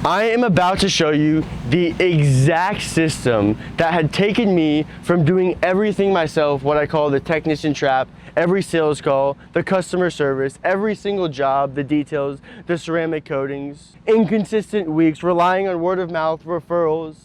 I am about to show you the exact system that had taken me from doing everything myself, what I call the technician trap, every sales call, the customer service, every single job, the details, the ceramic coatings, inconsistent weeks, relying on word of mouth referrals,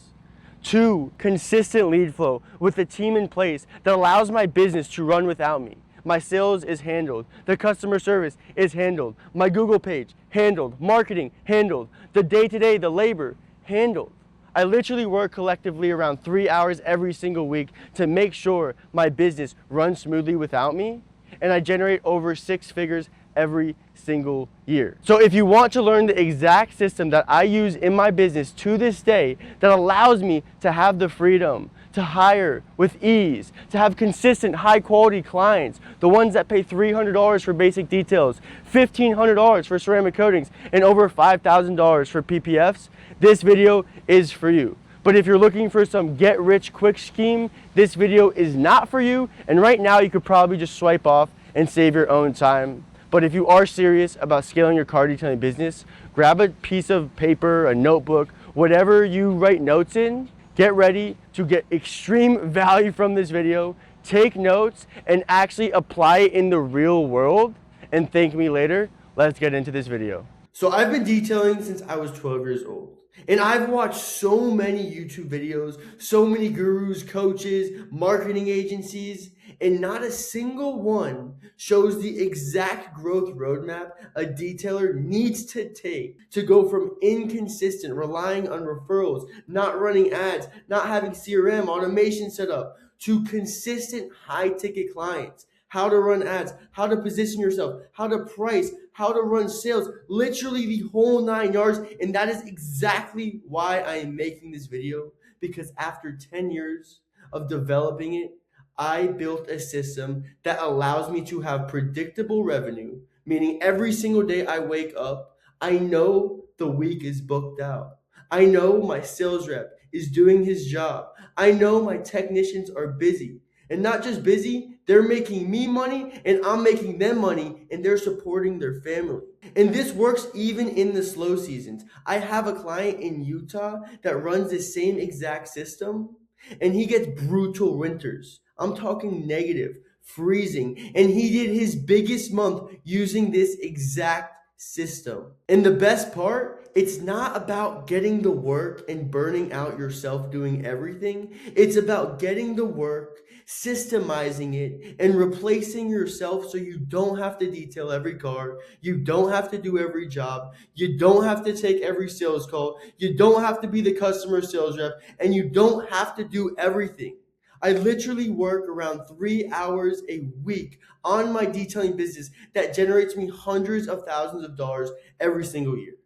to consistent lead flow with a team in place that allows my business to run without me. My sales is handled. The customer service is handled. My Google page, handled. Marketing, handled. The day-to-day, the labor, handled. I literally work collectively around 3 hours every single week to make sure my business runs smoothly without me, and I generate over 6 figures every single year. So if you want to learn the exact system that I use in my business to this day that allows me to have the freedom to hire with ease, to have consistent high quality clients, the ones that pay $300 for basic details, $1,500 for ceramic coatings, and over $5,000 for PPFs, this video is for you. But if you're looking for some get rich quick scheme, this video is not for you, and right now you could probably just swipe off and save your own time. But if you are serious about scaling your car detailing business, grab a piece of paper, a notebook, whatever you write notes in. Get ready to get extreme value from this video, take notes, and actually apply it in the real world, and thank me later. Let's get into this video. So I've been detailing since I was 12 years old. And I've watched so many YouTube videos, so many gurus, coaches, marketing agencies, and not a single one shows the exact growth roadmap a detailer needs to take to go from inconsistent, relying on referrals, not running ads, not having CRM automation set up, to consistent high-ticket clients. How to run ads, how to position yourself, how to price, how to run sales, literally the whole 9 yards. And that is exactly why I am making this video, because after 10 years of developing it, I built a system that allows me to have predictable revenue, meaning every single day I wake up, I know the week is booked out. I know my sales rep is doing his job. I know my technicians are busy. And not just busy, they're making me money and I'm making them money, and they're supporting their family. And this works even in the slow seasons. I have a client in Utah that runs the same exact system, and he gets brutal winters. I'm talking negative, freezing, and he did his biggest month using this exact system. And the best part, it's not about getting the work and burning out yourself doing everything. It's about getting the work, systemizing it, and replacing yourself so you don't have to detail every car, you don't have to do every job, you don't have to take every sales call, you don't have to be the customer sales rep, and you don't have to do everything. I literally work around 3 hours a week on my detailing business that generates me hundreds of thousands of dollars every single year.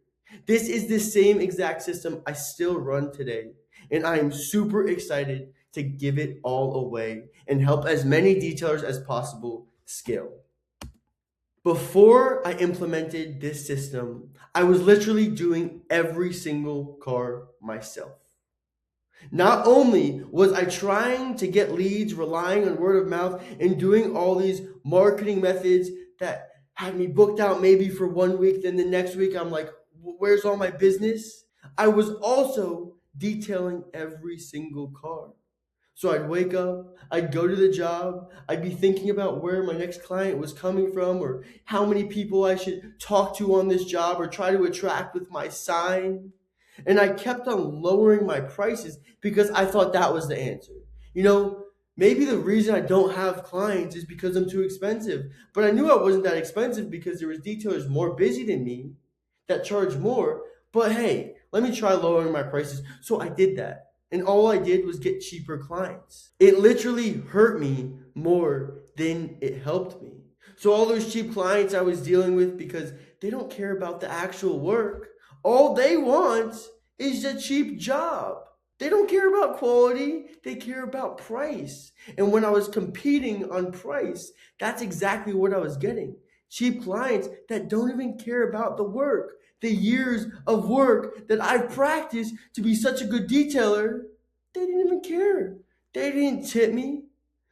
This is the same exact system I still run today, and I am super excited to give it all away and help as many detailers as possible scale. Before I implemented this system, I was literally doing every single car myself. Not only was I trying to get leads, relying on word of mouth, and doing all these marketing methods that had me booked out maybe for 1 week, then the next week I'm like, where's all my business? I was also detailing every single car. So I'd wake up, I'd go to the job, I'd be thinking about where my next client was coming from, or how many people I should talk to on this job or try to attract with my sign. And I kept on lowering my prices because I thought that was the answer. Maybe the reason I don't have clients is because I'm too expensive. But I knew I wasn't that expensive because there was detailers more busy than me that charge more. But hey, let me try lowering my prices. So I did that. And all I did was get cheaper clients. It literally hurt me more than it helped me. So all those cheap clients I was dealing with, because they don't care about the actual work. All they want is a cheap job. They don't care about quality, they care about price. And when I was competing on price, that's exactly what I was getting. Cheap clients that don't even care about the work. The years of work that I've practiced to be such a good detailer, they didn't even care. They didn't tip me.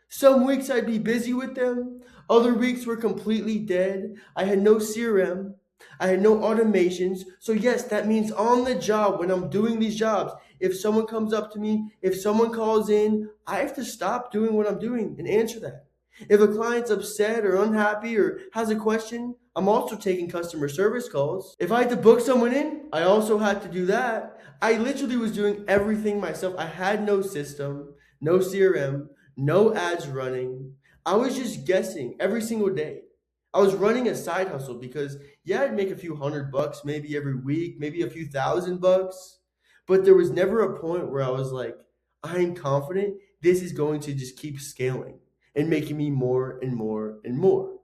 Some weeks I'd be busy with them. Other weeks were completely dead. I had no CRM. I had no automations. So yes, that means on the job, when I'm doing these jobs, if someone comes up to me, if someone calls in, I have to stop doing what I'm doing and answer that. If a client's upset or unhappy or has a question, I'm also taking customer service calls. If I had to book someone in, I also had to do that. I literally was doing everything myself. I had no system, no CRM, no ads running. I was just guessing every single day. I was running a side hustle because yeah, I'd make a few $100 maybe every week, maybe a few $1,000, but there was never a point where I was like, I'm confident this is going to just keep scaling and making me more and more and more.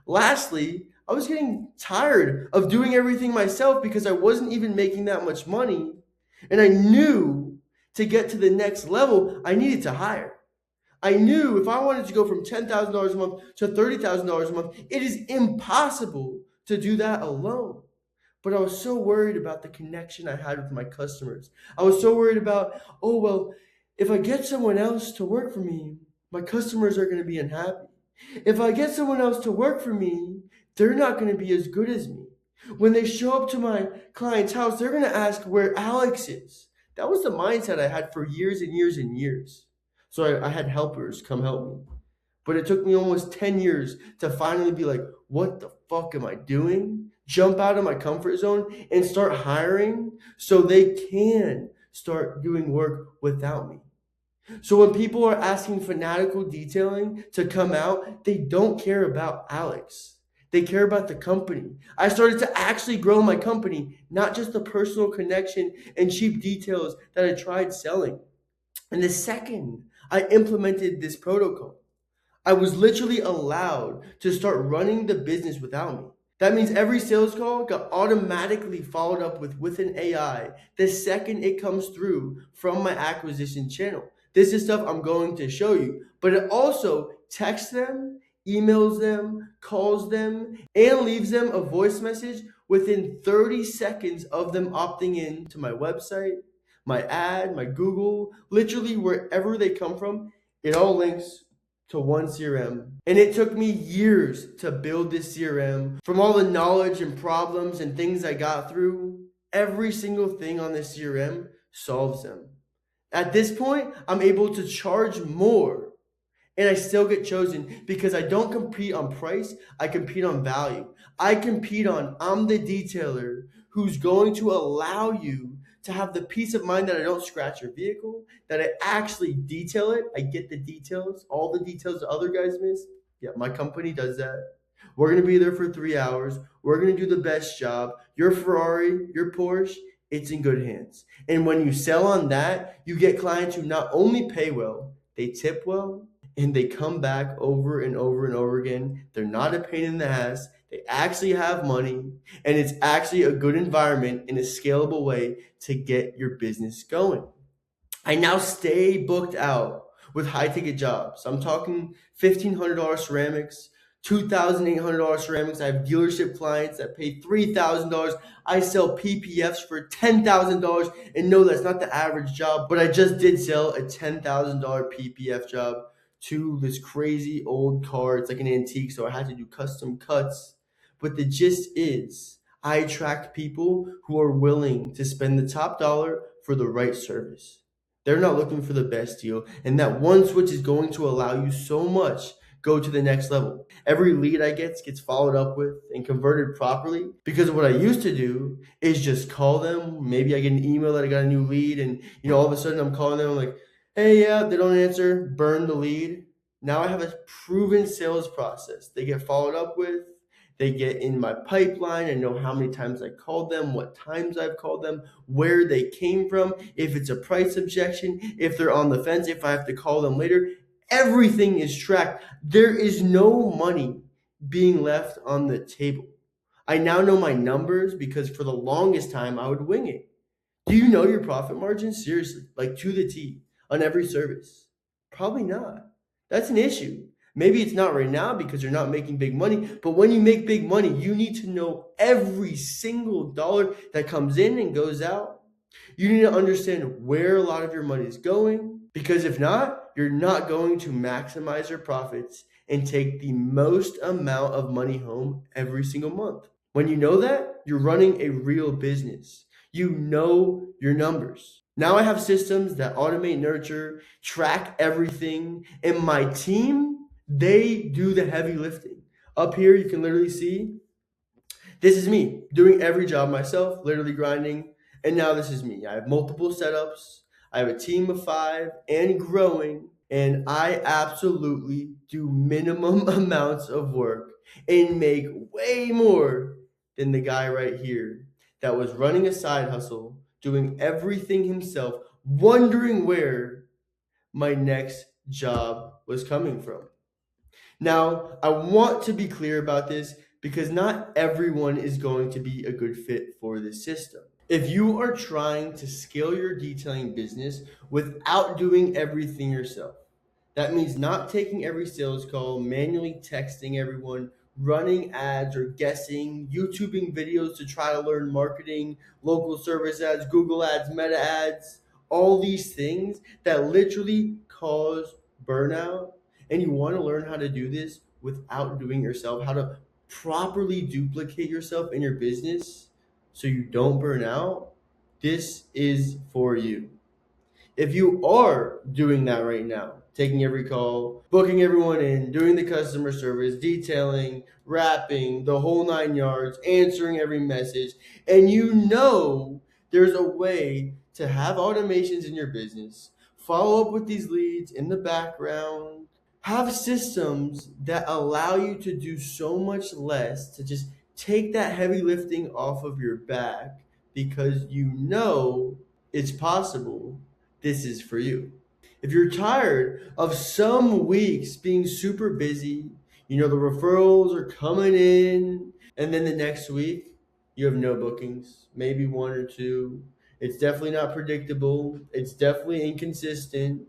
Lastly, I was getting tired of doing everything myself because I wasn't even making that much money. And I knew to get to the next level, I needed to hire. I knew if I wanted to go from $10,000 a month to $30,000 a month, it is impossible to do that alone. But I was so worried about the connection I had with my customers. I was so worried about, oh, well, if I get someone else to work for me, my customers are going to be unhappy. If I get someone else to work for me, they're not going to be as good as me. When they show up to my client's house, they're going to ask where Alex is. That was the mindset I had for years and years and years. So I had helpers come help me. But it took me almost 10 years to finally be like, what the fuck am I doing? Jump out of my comfort zone and start hiring so they can start doing work without me. So when people are asking fanatical detailing to come out, they don't care about Alex. They care about the company. I started to actually grow my company, not just the personal connection and cheap details that I tried selling. And the second I implemented this protocol, I was literally allowed to start running the business without me. That means every sales call got automatically followed up with an AI the second it comes through from my acquisition channel. This is stuff I'm going to show you, but it also texts them, emails them, calls them, and leaves them a voice message within 30 seconds of them opting in to my website, my ad, my Google, literally wherever they come from. It all links to one CRM. And it took me years to build this CRM. From all the knowledge and problems and things I got through, every single thing on this CRM solves them. At this point, I'm able to charge more and I still get chosen because I don't compete on price, I compete on value. I compete on I'm the detailer who's going to allow you to have the peace of mind that I don't scratch your vehicle, that I actually detail it. I get the details, all the details the other guys miss. Yeah, my company does that. We're going to be there for 3 hours. We're going to do the best job. Your Ferrari, your Porsche, it's in good hands. And when you sell on that, you get clients who not only pay well, they tip well, and they come back over and over and over again. They're not a pain in the ass. They actually have money, and it's actually a good environment in a scalable way to get your business going. I now stay booked out with high ticket jobs. I'm talking $1,500 ceramics, $2,800 ceramics. I have dealership clients that pay $3,000. I sell PPFs for $10,000, and no, that's not the average job, but I just did sell a $10,000 PPF job to this crazy old car. It's like an antique, so I had to do custom cuts. But the gist is, I attract people who are willing to spend the top dollar for the right service. They're not looking for the best deal, and that one switch is going to allow you so much go to the next level. Every lead I get gets followed up with and converted properly, because what I used to do is just call them. Maybe I get an email that I got a new lead, and all of a sudden I'm calling them, I'm like, hey, yeah, they don't answer, burn the lead. Now I have a proven sales process. They get followed up with, they get in my pipeline. I know how many times I called them, what times I've called them, where they came from, if it's a price objection, if they're on the fence, if I have to call them later. Everything is tracked. There is no money being left on the table. I now know my numbers because for the longest time I would wing it. Do you know your profit margin? Seriously, like to the T on every service? Probably not. That's an issue. Maybe it's not right now because you're not making big money, but when you make big money, you need to know every single dollar that comes in and goes out. You need to understand where a lot of your money is going, because if not, you're not going to maximize your profits and take the most amount of money home every single month. When you know that, you're running a real business. You know your numbers. Now I have systems that automate, nurture, track everything, and my team, they do the heavy lifting. Up here, you can literally see this is me doing every job myself, literally grinding. And now this is me. I have multiple setups. I have a team of 5 and growing. And I absolutely do minimum amounts of work and make way more than the guy right here that was running a side hustle, doing everything himself, wondering where my next job was coming from. Now, I want to be clear about this because not everyone is going to be a good fit for this system. If you are trying to scale your detailing business without doing everything yourself, that means not taking every sales call, manually texting everyone, running ads or guessing, YouTubing videos to try to learn marketing, local service ads, Google ads, meta ads, all these things that literally cause burnout. And you want to learn how to do this without doing it yourself, how to properly duplicate yourself in your business so you don't burn out. This is for you. If you are doing that right now, taking every call, booking everyone in, doing the customer service, detailing, wrapping, the whole 9 yards, answering every message, and you know there's a way to have automations in your business, follow up with these leads in the background, have systems that allow you to do so much less, to just take that heavy lifting off of your back because you know it's possible. This is for you. If you're tired of some weeks being super busy, the referrals are coming in, and then the next week you have no bookings, maybe one or two. It's definitely not predictable, it's definitely inconsistent.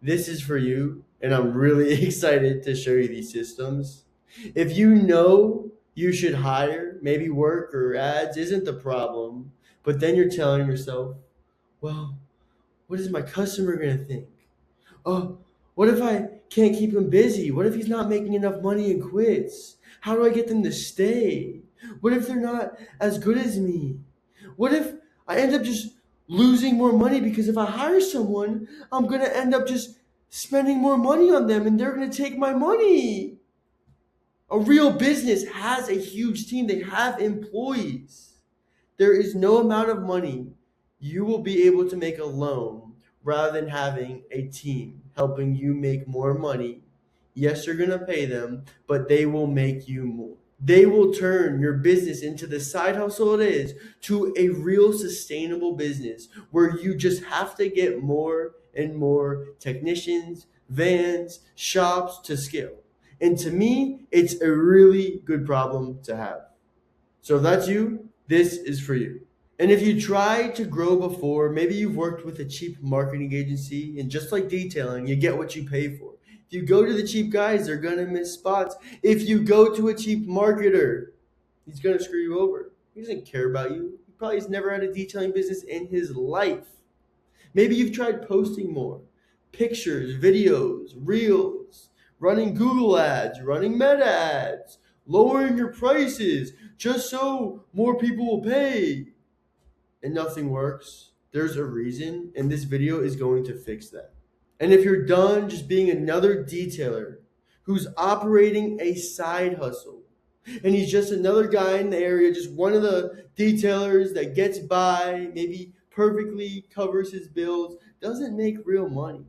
This is for you, and I'm really excited to show you these systems. If you know you should hire, maybe work or ads isn't the problem, but then you're telling yourself, well, what is my customer going to think? Oh, what if I can't keep him busy? What if he's not making enough money and quits? How do I get them to stay? What if they're not as good as me? What if I end up just losing more money because if I hire someone, I'm going to end up just spending more money on them and they're going to take my money? A real business has a huge team, they have employees. There is no amount of money you will be able to make alone rather than having a team helping you make more money. Yes, you're going to pay them, but they will make you more. They will turn your business into the side hustle it is to a real sustainable business where you just have to get more and more technicians, vans, shops to scale. And to me, it's a really good problem to have. So if that's you, this is for you. And if you tried to grow before, maybe you've worked with a cheap marketing agency, and just like detailing, you get what you pay for. If you go to the cheap guys, they're going to miss spots. If you go to a cheap marketer, he's going to screw you over. He doesn't care about you. He probably has never had a detailing business in his life. Maybe you've tried posting more pictures, videos, reels, running Google ads, running meta ads, lowering your prices just so more people will pay, and nothing works. There's a reason, and this video is going to fix that. And if you're done just being another detailer who's operating a side hustle, and he's just another guy in the area, just one of the detailers that gets by, maybe perfectly covers his bills, doesn't make real money,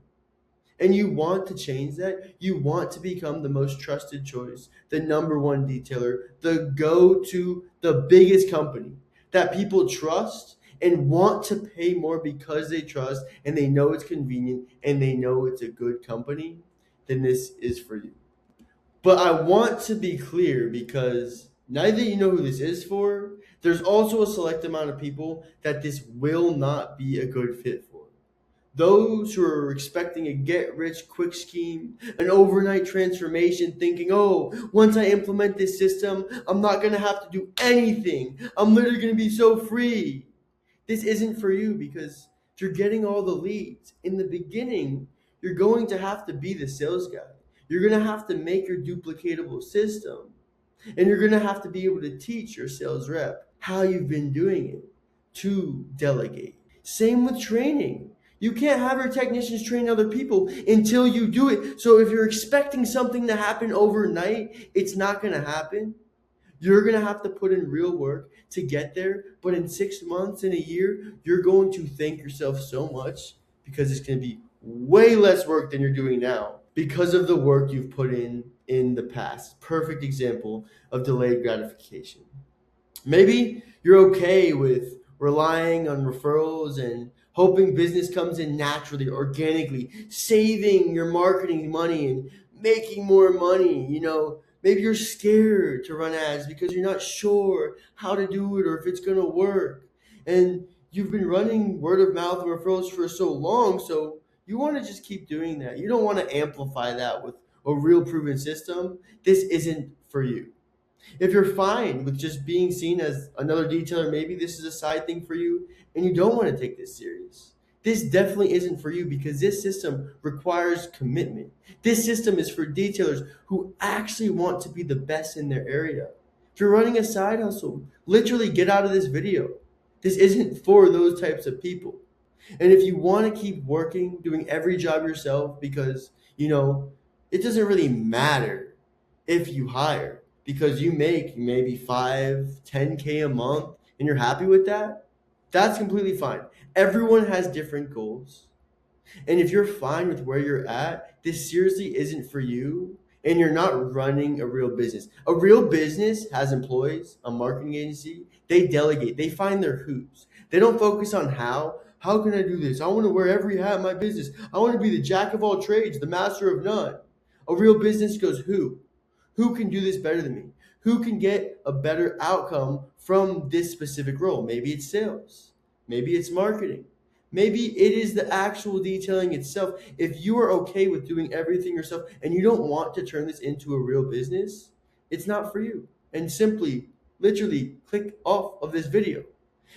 and you want to change that, you want to become the most trusted choice, the number one detailer, the go-to, the biggest company that people trust and want to pay more because they trust and they know it's convenient and they know it's a good company, then this is for you. But I want to be clear because now that you know who this is for, there's also a select amount of people that this will not be a good fit for. Those who are expecting a get-rich-quick scheme, an overnight transformation, thinking, oh, once I implement this system, I'm not going to have to do anything. I'm literally going to be so free. This isn't for you because if you're getting all the leads, in the beginning, you're going to have to be the sales guy. You're going to have to make your duplicatable system. And you're gonna have to be able to teach your sales rep how you've been doing it to delegate. Same with training. You can't have your technicians train other people until you do it. So if you're expecting something to happen overnight, it's not gonna happen. You're gonna have to put in real work to get there, but in 6 months, in a year, you're going to thank yourself so much because it's gonna be way less work than you're doing now because of the work you've put in the past. Perfect example of delayed gratification. Maybe you're okay with relying on referrals and hoping business comes in naturally, organically, saving your marketing money and making more money. Maybe you're scared to run ads because you're not sure how to do it or if it's going to work. And you've been running word of mouth and referrals for so long, so you want to just keep doing that. You don't want to amplify that with a real proven system. This isn't for you. If you're fine with just being seen as another detailer, maybe this is a side thing for you and you don't want to take this serious. This definitely isn't for you because this system requires commitment. This system is for detailers who actually want to be the best in their area. If you're running a side hustle, literally get out of this video. This isn't for those types of people. And if you want to keep working, doing every job yourself because, it doesn't really matter if you hire because you make maybe 5, 10K a month and you're happy with that, that's completely fine. Everyone has different goals. And if you're fine with where you're at, this seriously isn't for you and you're not running a real business. A real business has employees, a marketing agency, they delegate, they find their who's. They don't focus on how. How can I do this? I want to wear every hat in my business. I want to be the jack of all trades, the master of none. A real business goes who? Who can do this better than me? Who can get a better outcome from this specific role? Maybe it's sales. Maybe it's marketing. Maybe it is the actual detailing itself. If you are okay with doing everything yourself and you don't want to turn this into a real business, it's not for you. And simply, literally, click off of this video.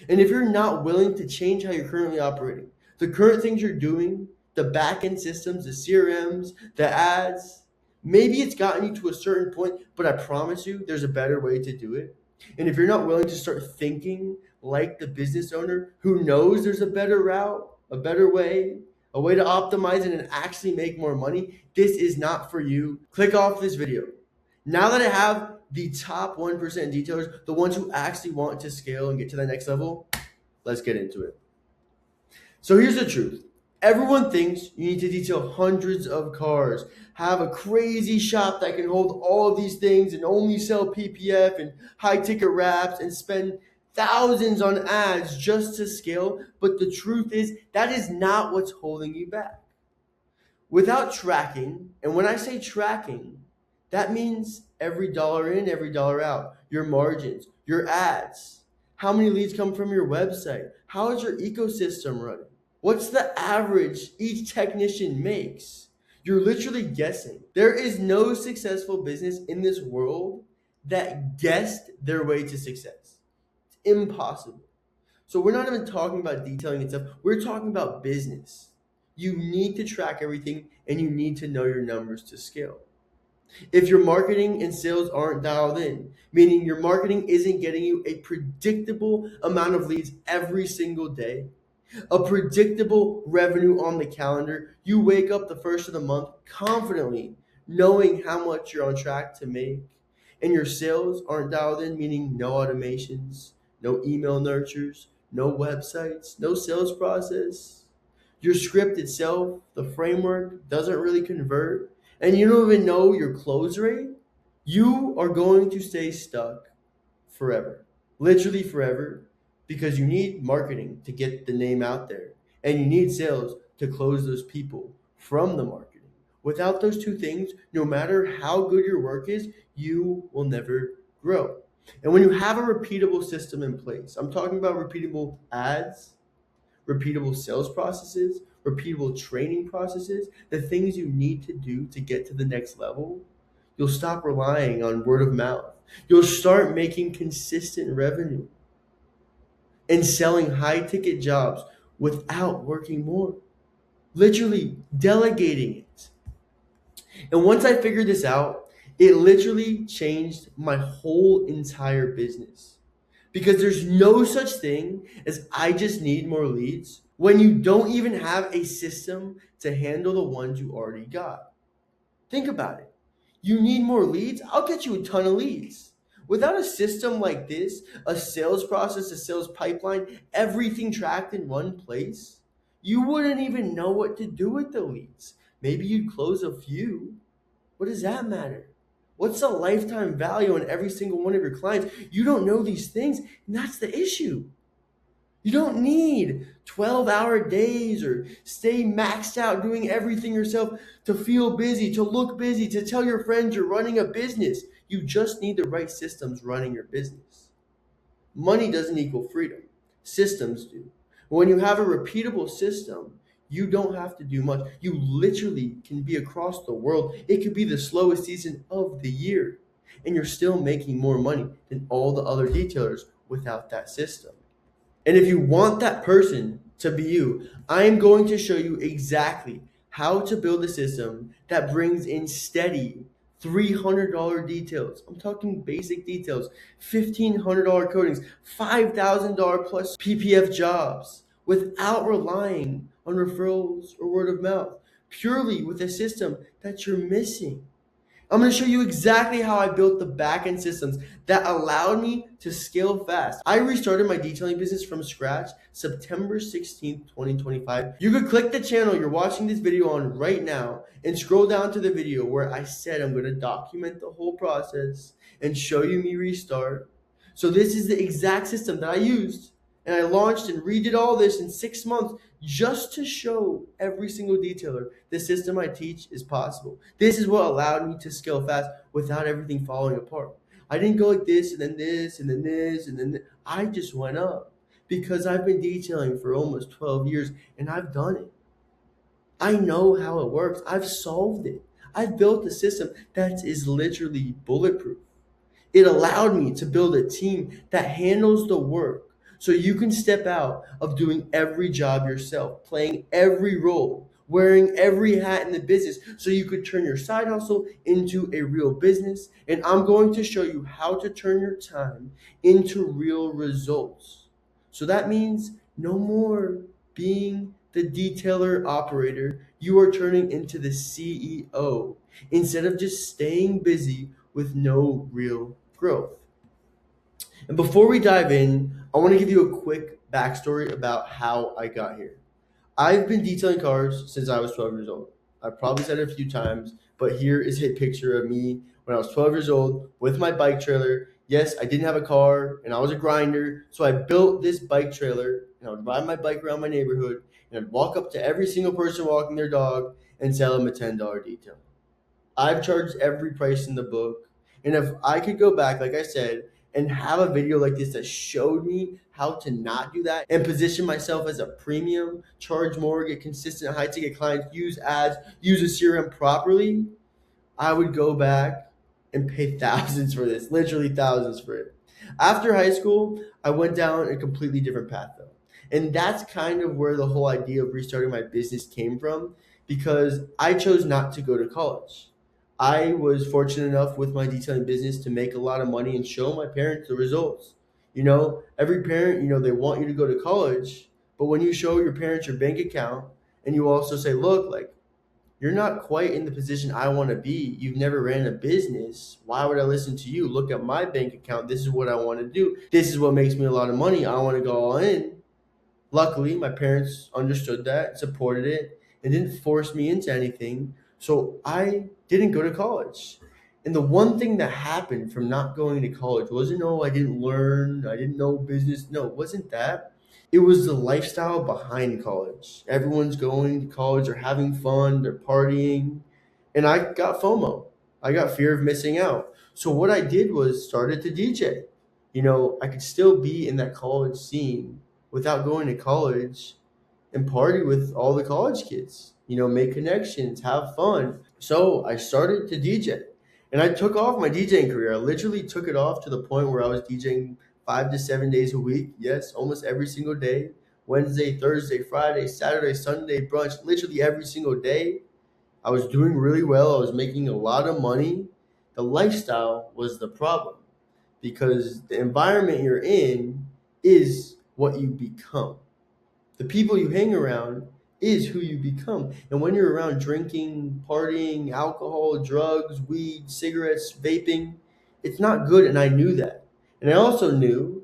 And if you're not willing to change how you're currently operating, the current things you're doing, the back-end systems, the CRMs, the ads, maybe it's gotten you to a certain point, but I promise you there's a better way to do it. And if you're not willing to start thinking like the business owner who knows there's a better route, a better way, a way to optimize it and actually make more money, this is not for you. Click off this video. Now that I have the top 1% detailers, the ones who actually want to scale and get to that next level, let's get into it. So here's the truth. Everyone thinks you need to detail hundreds of cars, have a crazy shop that can hold all of these things and only sell PPF and high ticket wraps and spend thousands on ads just to scale. But the truth is that is not what's holding you back. Without tracking, and when I say tracking, that means every dollar in, every dollar out, your margins, your ads, how many leads come from your website, how is your ecosystem running? What's the average each technician makes? You're literally guessing. There is no successful business in this world that guessed their way to success. It's impossible. So we're not even talking about detailing itself. We're talking about business. You need to track everything and you need to know your numbers to scale. If your marketing and sales aren't dialed in, meaning your marketing isn't getting you a predictable amount of leads every single day, a predictable revenue on the calendar, you wake up the first of the month confidently knowing how much you're on track to make, and your sales aren't dialed in, meaning no automations, no email nurtures, no websites, no sales process. Your script itself, the framework, doesn't really convert, and you don't even know your close rate, you are going to stay stuck forever, literally forever, because you need marketing to get the name out there, and you need sales to close those people from the marketing. Without those two things, no matter how good your work is, you will never grow. And when you have a repeatable system in place, I'm talking about repeatable ads, repeatable sales processes, repeatable training processes, the things you need to do to get to the next level, you'll stop relying on word of mouth. You'll start making consistent revenue and selling high ticket jobs without working more, literally delegating it. And once I figured this out, It literally changed my whole entire business. Because there's no such thing as I just need more leads when you don't even have a system to handle the ones you already got. Think about it. You need more leads? I'll get you a ton of leads. Without a system like this, a sales process, a sales pipeline, everything tracked in one place, you wouldn't even know what to do with the leads. Maybe you'd close a few. What does that matter? What's the lifetime value on every single one of your clients? You don't know these things, and that's the issue. You don't need 12-hour days or stay maxed out doing everything yourself to feel busy, to look busy, to tell your friends you're running a business. You just need the right systems running your business. Money doesn't equal freedom. Systems do. When you have a repeatable system, you don't have to do much. You literally can be across the world. It could be the slowest season of the year, and you're still making more money than all the other detailers without that system. And if you want that person to be you, I'm going to show you exactly how to build a system that brings in steady $300 details. I'm talking basic details, $1,500 codings, $5,000 plus PPF jobs without relying on referrals or word of mouth, purely with a system that you're missing. I'm going to show you exactly how I built the backend systems that allowed me to scale fast. I restarted my detailing business from scratch September 16th, 2025. You could click the channel you're watching this video on right now and scroll down to the video where I said I'm going to document the whole process and show you me restart. So this is the exact system that I used, and I launched and redid all this in 6 months just to show every single detailer the system I teach is possible. This is what allowed me to scale fast without everything falling apart. I didn't go like this and then this and then this and then this. I just went up because I've been detailing for almost 12 years and I've done it. I know how it works. I've solved it. I've built a system that is literally bulletproof. It allowed me to build a team that handles the work so you can step out of doing every job yourself, playing every role, wearing every hat in the business so you could turn your side hustle into a real business. And I'm going to show you how to turn your time into real results. So that means no more being the detailer operator. You are turning into the CEO instead of just staying busy with no real growth. And before we dive in, I want to give you a quick backstory about how I got here. I've been detailing cars since I was 12 years old. I've probably said it a few times, but here is a picture of me when I was 12 years old with my bike trailer. Yes, I didn't have a car and I was a grinder, so I built this bike trailer and I would ride my bike around my neighborhood and I'd walk up to every single person walking their dog and sell them a $10 detail. I've charged every price in the book. And if I could go back, like I said, and have a video like this that showed me how to not do that and position myself as a premium, charge more, get consistent high ticket clients, use ads, use a CRM properly, I would go back and pay thousands for this, literally thousands for it. After high school, I went down a completely different path though. And that's kind of where the whole idea of restarting my business came from because I chose not to go to college. I was fortunate enough with my detailing business to make a lot of money and show my parents the results. Every parent, they want you to go to college, but when you show your parents your bank account and you also say, look, like, you're not quite in the position I want to be. You've never ran a business. Why would I listen to you? Look at my bank account. This is what I want to do. This is what makes me a lot of money. I want to go all in. Luckily, my parents understood that, supported it, and didn't force me into anything. So I didn't go to college. And the one thing that happened from not going to college wasn't, oh, I didn't learn, I didn't know business. No, it wasn't that. It was the lifestyle behind college. Everyone's going to college, they're having fun, they're partying. And I got FOMO. I got fear of missing out. So what I did was started to DJ. I could still be in that college scene without going to college and party with all the college kids, make connections, have fun. So I started to DJ and I took off my DJing career. I literally took it off to the point where I was DJing 5 to 7 days a week. Yes, almost every single day. Wednesday, Thursday, Friday, Saturday, Sunday, brunch, literally every single day. I was doing really well. I was making a lot of money. The lifestyle was the problem because the environment you're in is what you become. The people you hang around is who you become. And when you're around drinking, partying, alcohol, drugs, weed, cigarettes, vaping, it's not good. And I knew that. And I also knew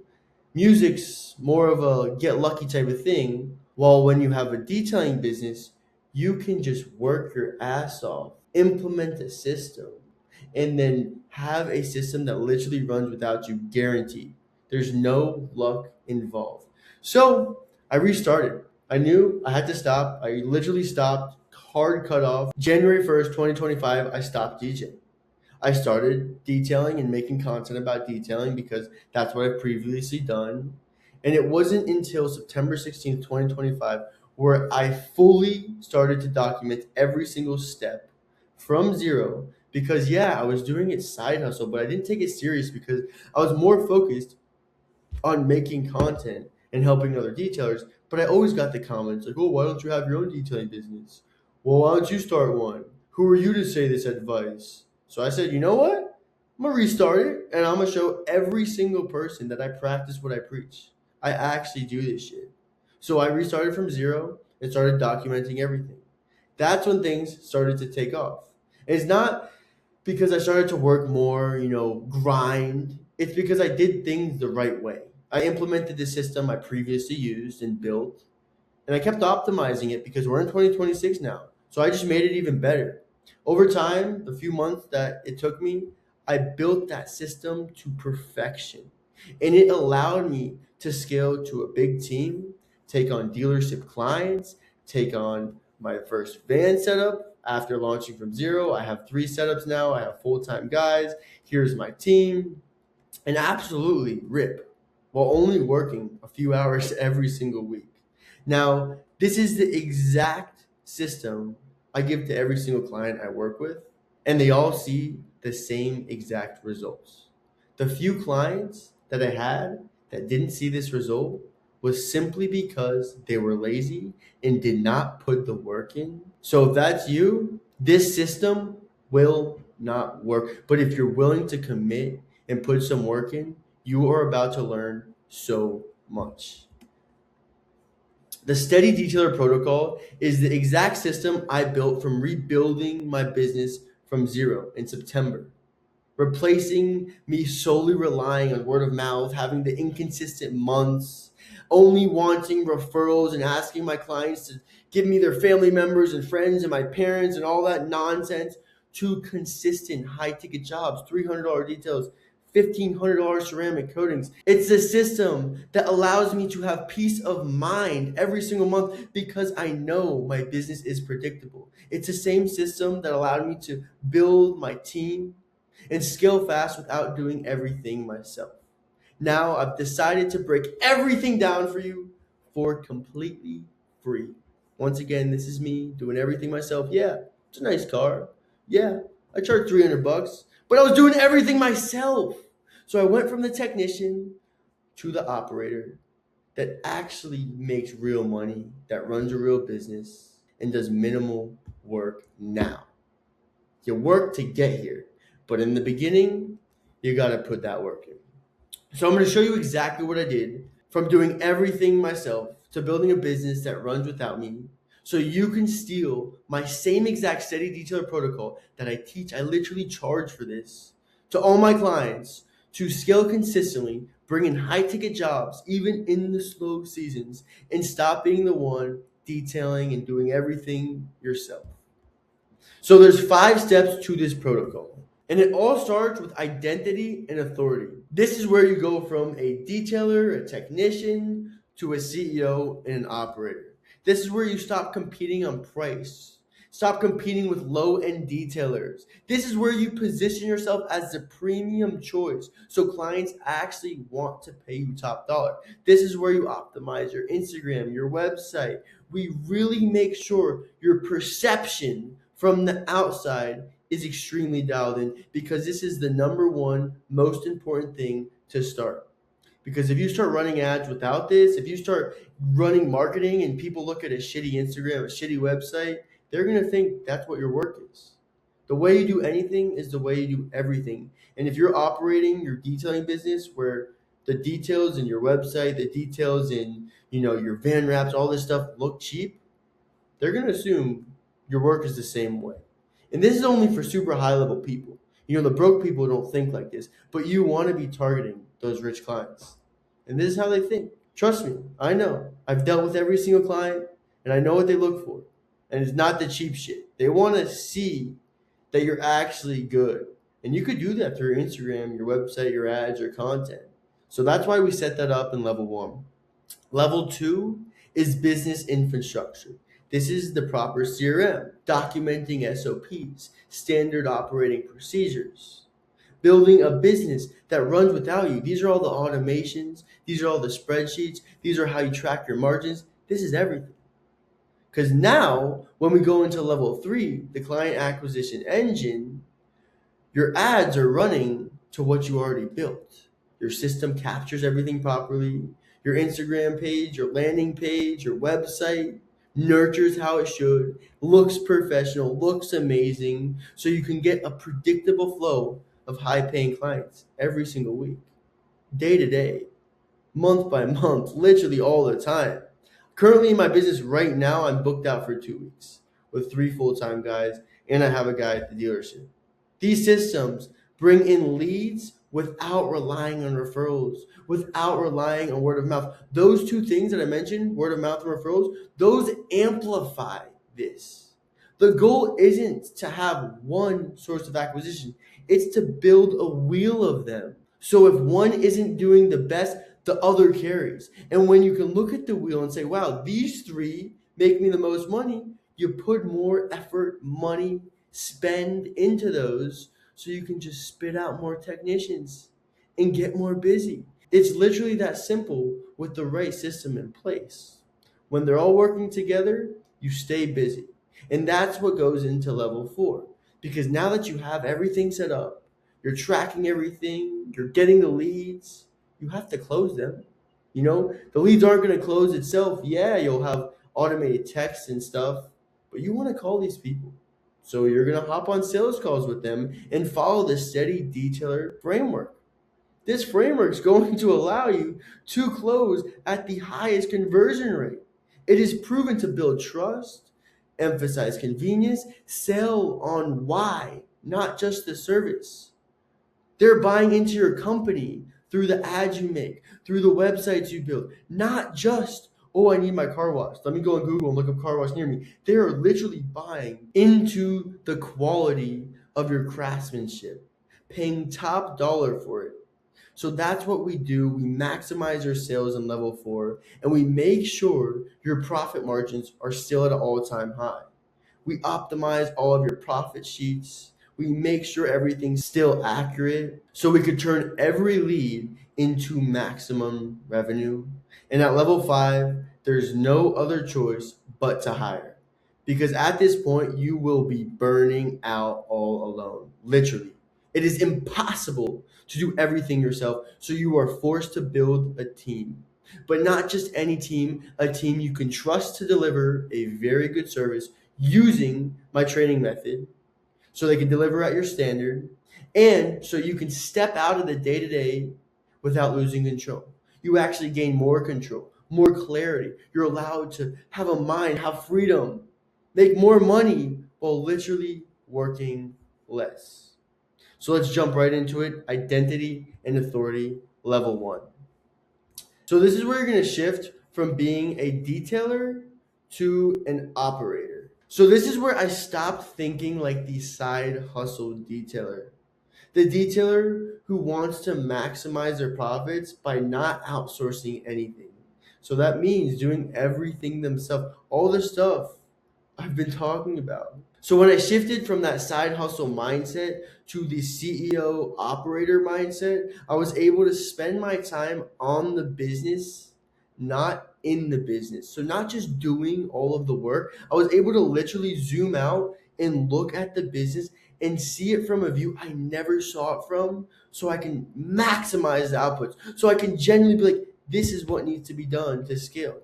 music's more of a get lucky type of thing. While when you have a detailing business, you can just work your ass off, implement a system, and then have a system that literally runs without you, guaranteed. There's no luck involved. So I restarted. I knew I had to stop. I literally stopped, hard cut off. January 1st, 2025, I stopped DJing. I started detailing and making content about detailing because that's what I've previously done. And it wasn't until September 16th, 2025, where I fully started to document every single step from zero. Because, yeah, I was doing it side hustle, but I didn't take it serious because I was more focused on making content and helping other detailers. But I always got the comments like, oh, why don't you have your own detailing business? Well, why don't you start one? Who are you to say this advice? So I said, you know what? I'm going to restart it and I'm going to show every single person that I practice what I preach. I actually do this shit. So I restarted from zero and started documenting everything. That's when things started to take off. And it's not because I started to work more, grind. It's because I did things the right way. I implemented the system I previously used and built, and I kept optimizing it because we're in 2026 now. So I just made it even better. Over time, the few months that it took me, I built that system to perfection. And it allowed me to scale to a big team, take on dealership clients, take on my first van setup after launching from zero. I have 3 setups now. I have full-time guys. Here's my team. And absolutely rip while only working a few hours every single week. Now, this is the exact system I give to every single client I work with, and they all see the same exact results. The few clients that I had that didn't see this result was simply because they were lazy and did not put the work in. So if that's you, this system will not work. But if you're willing to commit and put some work in, you are about to learn so much. The steady detailer protocol is the exact system I built from rebuilding my business from zero in September, replacing me solely relying on word of mouth, having the inconsistent months, only wanting referrals and asking my clients to give me their family members and friends and my parents and all that nonsense, to consistent high ticket jobs, $300 details, $1,500 ceramic coatings. It's the system that allows me to have peace of mind every single month because I know my business is predictable. It's the same system that allowed me to build my team and scale fast without doing everything myself. Now I've decided to break everything down for you for completely free. Once again, this is me doing everything myself. Yeah, it's a nice car. Yeah, I charged $300, but I was doing everything myself. So I went from the technician to the operator that actually makes real money, that runs a real business, and does minimal work now. You work to get here, but in the beginning, you got to put that work in. So I'm going to show you exactly what I did from doing everything myself to building a business that runs without me. So you can steal my same exact steady detailer protocol that I teach. I literally charge for this to all my clients to scale consistently, bring in high ticket jobs, even in the slow seasons, and stop being the one detailing and doing everything yourself. So there's 5 steps to this protocol. And it all starts with identity and authority. This is where you go from a detailer, a technician, to a CEO and an operator. This is where you stop competing on price. Stop competing with low-end detailers. This is where you position yourself as the premium choice so clients actually want to pay you top dollar. This is where you optimize your Instagram, your website. We really make sure your perception from the outside is extremely dialed in because this is the number one most important thing to start. Because if you start running ads without this, if you start running marketing and people look at a shitty Instagram, a shitty website, they're going to think that's what your work is. The way you do anything is the way you do everything. And if you're operating your detailing business where the details in your website, the details in, your van wraps, all this stuff look cheap, they're going to assume your work is the same way. And this is only for super high level people. The broke people don't think like this, but you want to be targeting those rich clients. And this is how they think. Trust me, I know. I've dealt with every single client and I know what they look for. And it's not the cheap shit. They want to see that you're actually good. And you could do that through your Instagram, your website, your ads, your content. So that's why we set that up in level 1. Level 2 is business infrastructure. This is the proper CRM, documenting SOPs, standard operating procedures, building a business that runs without you. These are all the automations. These are all the spreadsheets. These are how you track your margins. This is everything. Because now, when we go into level 3, the client acquisition engine, your ads are running to what you already built. Your system captures everything properly. Your Instagram page, your landing page, your website nurtures how it should, looks professional, looks amazing, so you can get a predictable flow of high-paying clients every single week, day to day, month by month, literally all the time. Currently in my business right now, I'm booked out for 2 weeks with 3 full-time guys, and I have a guy at the dealership. These systems bring in leads without relying on referrals, without relying on word of mouth. Those 2 things that I mentioned, word of mouth and referrals, those amplify this. The goal isn't to have one source of acquisition. It's to build a wheel of them. So if one isn't doing the best, the other carries. And when you can look at the wheel and say, wow, these 3 make me the most money, you put more effort, money, spend into those so you can just spit out more technicians and get more busy. It's literally that simple with the right system in place. When they're all working together, you stay busy. And that's what goes into level 4. Because now that you have everything set up, you're tracking everything, you're getting the leads, you have to close them. The leads aren't going to close itself. Yeah, you'll have automated texts and stuff, but you want to call these people. So you're going to hop on sales calls with them and follow the steady detailer framework. This framework is going to allow you to close at the highest conversion rate. It is proven to build trust, emphasize convenience, sell on why, not just the service. They're buying into your company through the ads you make, through the websites you build, not just, oh, I need my car washed. Let me go on Google and look up car wash near me. They are literally buying into the quality of your craftsmanship, paying top dollar for it. So that's what we do. We maximize your sales in level 4, and we make sure your profit margins are still at an all-time high. We optimize all of your profit sheets. We make sure everything's still accurate so we could turn every lead into maximum revenue. And at level 5, there's no other choice but to hire. Because at this point, you will be burning out all alone, literally. It is impossible to do everything yourself, so you are forced to build a team. But not just any team, a team you can trust to deliver a very good service using my training method, so they can deliver at your standard, and so you can step out of the day-to-day without losing control. You actually gain more control, more clarity. You're allowed to have a mind, have freedom, make more money while literally working less. So let's jump right into it. Identity and authority, level 1. So this is where you're going to shift from being a detailer to an operator. So this is where I stopped thinking like the side hustle detailer. The detailer who wants to maximize their profits by not outsourcing anything. So that means doing everything themselves, all the stuff I've been talking about. So when I shifted from that side hustle mindset to the CEO operator mindset, I was able to spend my time on the business, not in the business. So not just doing all of the work, I was able to literally zoom out and look at the business and see it from a view I never saw it from, so I can maximize the outputs. So I can genuinely be like, this is what needs to be done to scale.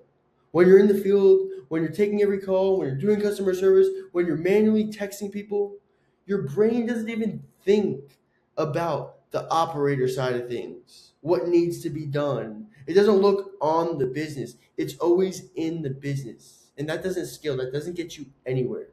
When you're in the field, when you're taking every call, when you're doing customer service, when you're manually texting people, Your brain doesn't even think about the operator side of things, what needs to be done. It doesn't look on the business, it's always in the business. And that doesn't scale, that doesn't get you anywhere.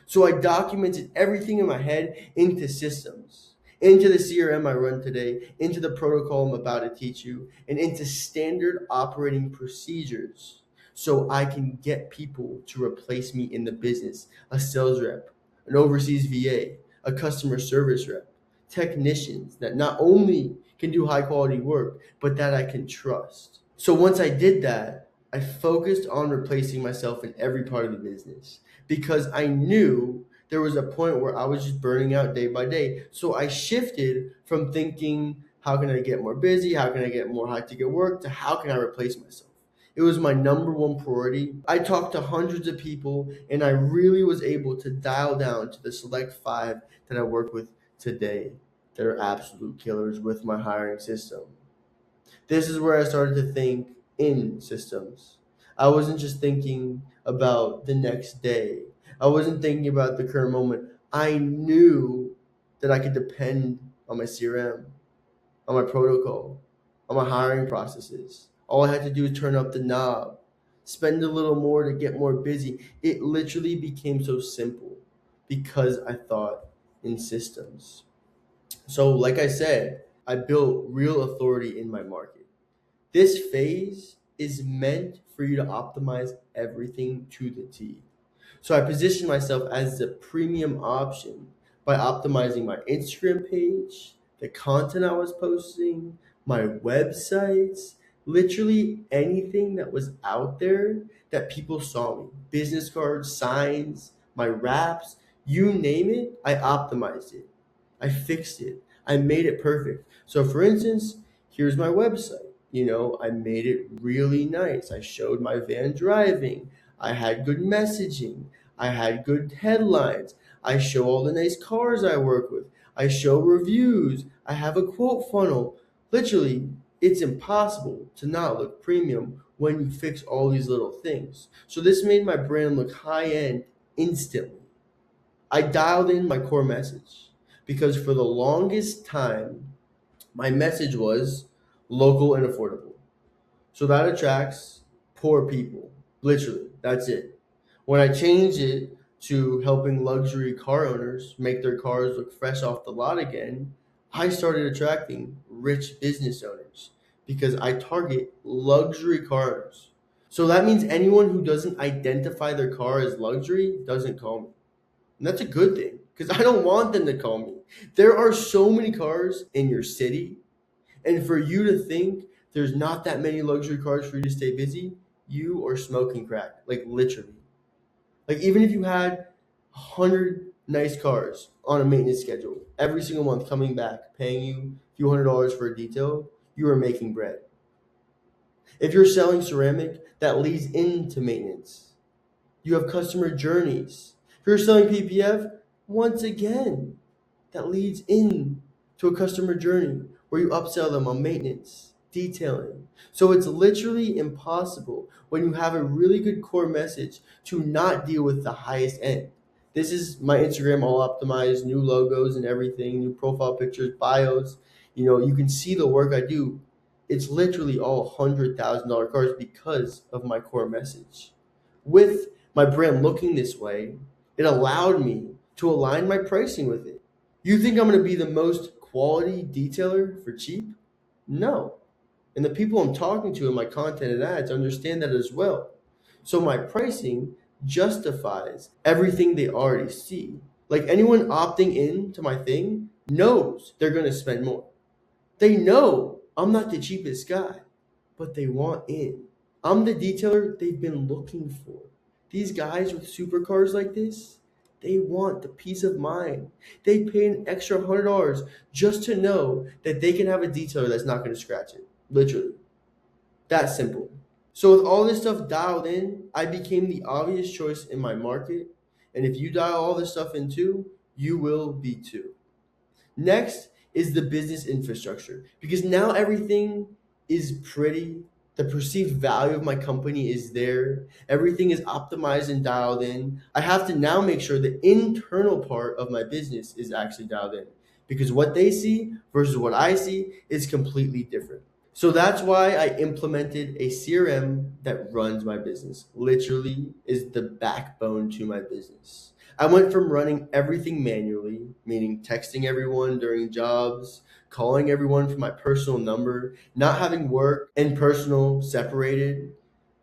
So I documented everything in my head into systems, into the CRM I run today, into the protocol I'm about to teach you, and into standard operating procedures so I can get people to replace me in the business, a sales rep, an overseas VA, a customer service rep, technicians that not only can do high quality work, but that I can trust. So once I did that, I focused on replacing myself in every part of the business because I knew there was a point where I was just burning out day by day. So I shifted from thinking, how can I get more busy? How can I get more high ticket work? To how can I replace myself? It was my number one priority. I talked to hundreds of people and I really was able to dial down to the select 5 that I work with today that are absolute killers with my hiring system. This is where I started to think in systems. I wasn't just thinking about the next day. I wasn't thinking about the current moment. I knew that I could depend on my CRM, on my protocol, on my hiring processes. All I had to do was turn up the knob, spend a little more to get more busy. It literally became so simple because I thought in systems. So, like I said, I built real authority in my market. This phase is meant for you to optimize everything to the T. So I position myself as the premium option by optimizing my Instagram page, the content I was posting, my websites, literally anything that was out there that people saw me. Business cards, signs, my wraps, you name it, I optimized it. I fixed it. I made it perfect. So for instance, here's my website. I made it really nice. I showed my van driving. I had good messaging. I had good headlines. I show all the nice cars I work with. I show reviews. I have a quote funnel. Literally, it's impossible to not look premium when you fix all these little things. So this made my brand look high end instantly. I dialed in my core message because for the longest time, my message was local and affordable. So that attracts poor people. Literally, that's it. When I changed it to helping luxury car owners make their cars look fresh off the lot again, I started attracting rich business owners because I target luxury car owners. So that means anyone who doesn't identify their car as luxury doesn't call me. And that's a good thing because I don't want them to call me. There are so many cars in your city, and for you to think there's not that many luxury cars for you to stay busy, you are smoking crack. Like literally. Like even if you had 100 nice cars on a maintenance schedule every single month coming back, paying you a few $100s for a detail, you are making bread. If you're selling ceramic that leads into maintenance, you have customer journeys. If you're selling PPF, once again, that leads in to a customer journey where you upsell them on maintenance, detailing. So it's literally impossible when you have a really good core message to not deal with the highest end. This is my Instagram all optimized, new logos and everything, new profile pictures, bios. You can see the work I do. It's literally all $100,000 cars because of my core message. With my brand looking this way, it allowed me to align my pricing with it. You think I'm going to be the most quality detailer for cheap? No. And the people I'm talking to in my content and ads understand that as well. So my pricing justifies everything they already see. Like anyone opting in to my thing knows they're going to spend more. They know I'm not the cheapest guy, but they want in. I'm the detailer they've been looking for. These guys with supercars like this, they want the peace of mind. They pay an extra $100 just to know that they can have a detailer that's not going to scratch it. Literally. That simple. So with all this stuff dialed in, I became the obvious choice in my market. And if you dial all this stuff in too, you will be too. Next is the business infrastructure because now everything is pretty. The perceived value of my company is there. Everything is optimized and dialed in. I have to now make sure the internal part of my business is actually dialed in, because what they see versus what I see is completely different. So that's why I implemented a CRM that runs my business. Literally is the backbone to my business. I went from running everything manually, meaning texting everyone during jobs, calling everyone from my personal number, not having work and personal separated,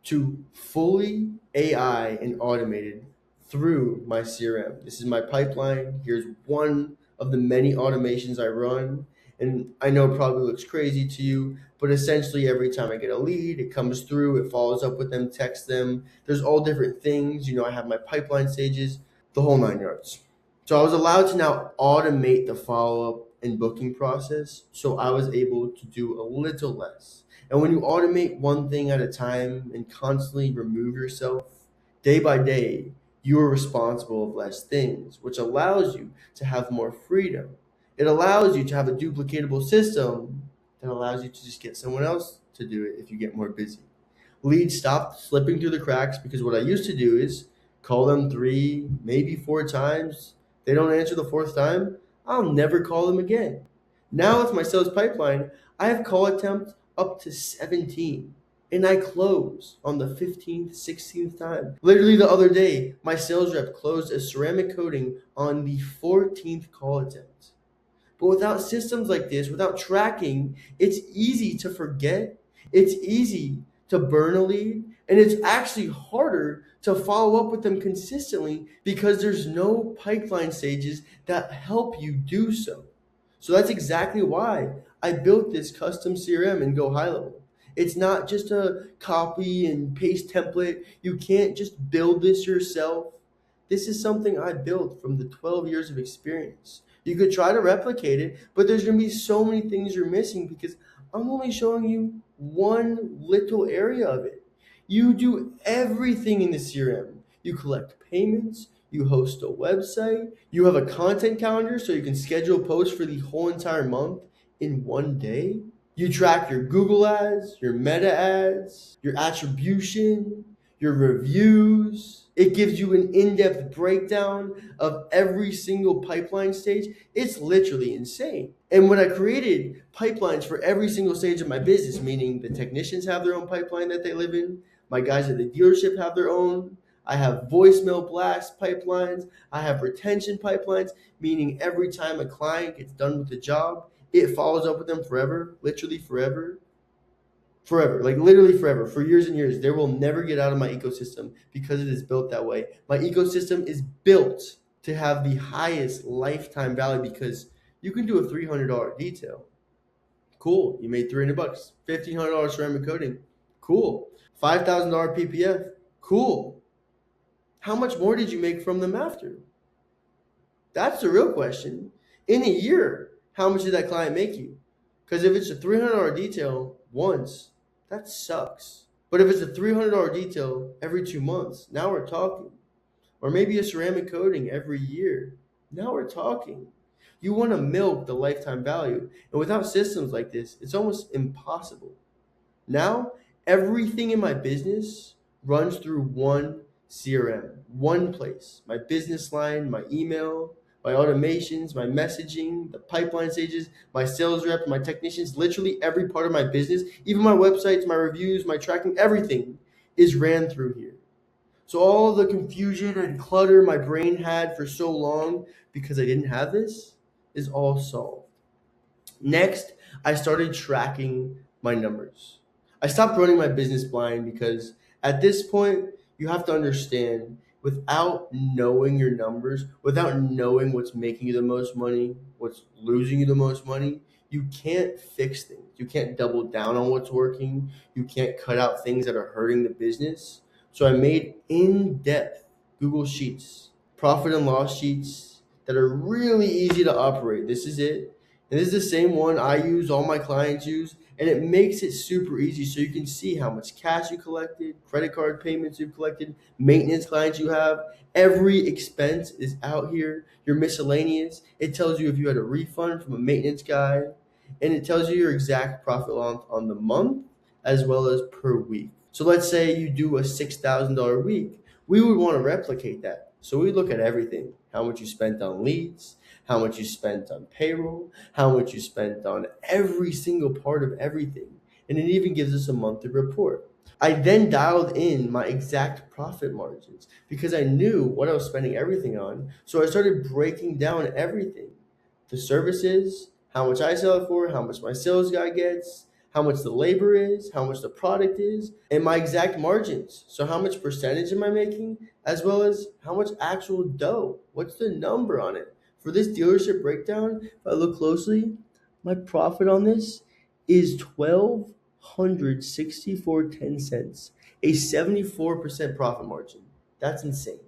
to fully AI and automated through my CRM. This is my pipeline. Here's one of the many automations I run. And I know it probably looks crazy to you, but essentially every time I get a lead, it comes through, it follows up with them, texts them. There's all different things. I have my pipeline stages, the whole nine yards. So I was allowed to now automate the follow-up and booking process. So I was able to do a little less. And when you automate one thing at a time and constantly remove yourself day by day, you are responsible of less things, which allows you to have more freedom. It allows you to have a duplicatable system that allows you to just get someone else to do it if you get more busy. Leads stopped slipping through the cracks, because what I used to do is call them 3, maybe 4 times. They don't answer the 4th time, I'll never call them again. Now with my sales pipeline, I have call attempts up to 17. And I close on the 15th, 16th time. Literally the other day, my sales rep closed a ceramic coating on the 14th call attempt. But without systems like this, without tracking, it's easy to forget. It's easy to burn a lead. And it's actually harder to follow up with them consistently because there's no pipeline stages that help you do so. So that's exactly why I built this custom CRM and Go High Level. It's not just a copy and paste template. You can't just build this yourself. This is something I built from the 12 years of experience. You could try to replicate it, but there's going to be so many things you're missing because I'm only showing you one little area of it. You do everything in the CRM. You collect payments, you host a website, you have a content calendar so you can schedule posts for the whole entire month in one day. You track your Google ads, your meta ads, your attribution, your reviews. It gives you an in-depth breakdown of every single pipeline stage. It's literally insane. And when I created pipelines for every single stage of my business, meaning the technicians have their own pipeline that they live in, my guys at the dealership have their own, I have voicemail blast pipelines, I have retention pipelines, meaning every time a client gets done with the job, it follows up with them forever, literally forever, like literally forever, for years and years. They will never get out of my ecosystem because it is built that way. My ecosystem is built to have the highest lifetime value because you can do a $300 detail. Cool, you made $300. $1,500 ceramic coating. Cool. $5,000 PPF. Cool. How much more did you make from them after? That's the real question. In a year, how much did that client make you? Because if it's a $300 detail once, that sucks. But if it's a $300 detail every 2 months, now we're talking. Or maybe a ceramic coating every year, now we're talking. You want to milk the lifetime value. And without systems like this, it's almost impossible. Now, everything in my business runs through one CRM, one place. My business line, my email, my automations, my messaging, the pipeline stages, my sales rep, my technicians, literally every part of my business, even my websites, my reviews, my tracking, everything is ran through here. So all the confusion and clutter my brain had for so long because I didn't have this is all solved. Next, I started tracking my numbers. I stopped running my business blind because at this point, you have to understand, without knowing your numbers, without knowing what's making you the most money, what's losing you the most money, you can't fix things. You can't double down on what's working. You can't cut out things that are hurting the business. So I made in-depth Google Sheets, profit and loss sheets that are really easy to operate. This is it. And this is the same one I use, all my clients use, and it makes it super easy so you can see how much cash you collected, credit card payments you've collected, maintenance clients you have. Every expense is out here. Your miscellaneous. It tells you if you had a refund from a maintenance guy, and it tells you your exact profit loss on the month as well as per week. So let's say you do a $6,000 week. We would want to replicate that. So we look at everything: how much you spent on leads, how much you spent on payroll, how much you spent on every single part of everything. And it even gives us a monthly report. I then dialed in my exact profit margins because I knew what I was spending everything on. So I started breaking down everything: the services, how much I sell it for, how much my sales guy gets, how much the labor is, how much the product is, and my exact margins. So how much percentage am I making, as well as how much actual dough? What's the number on it? For this dealership breakdown, if I look closely, my profit on this is 1,264.10 cents, a 74% profit margin. That's insane,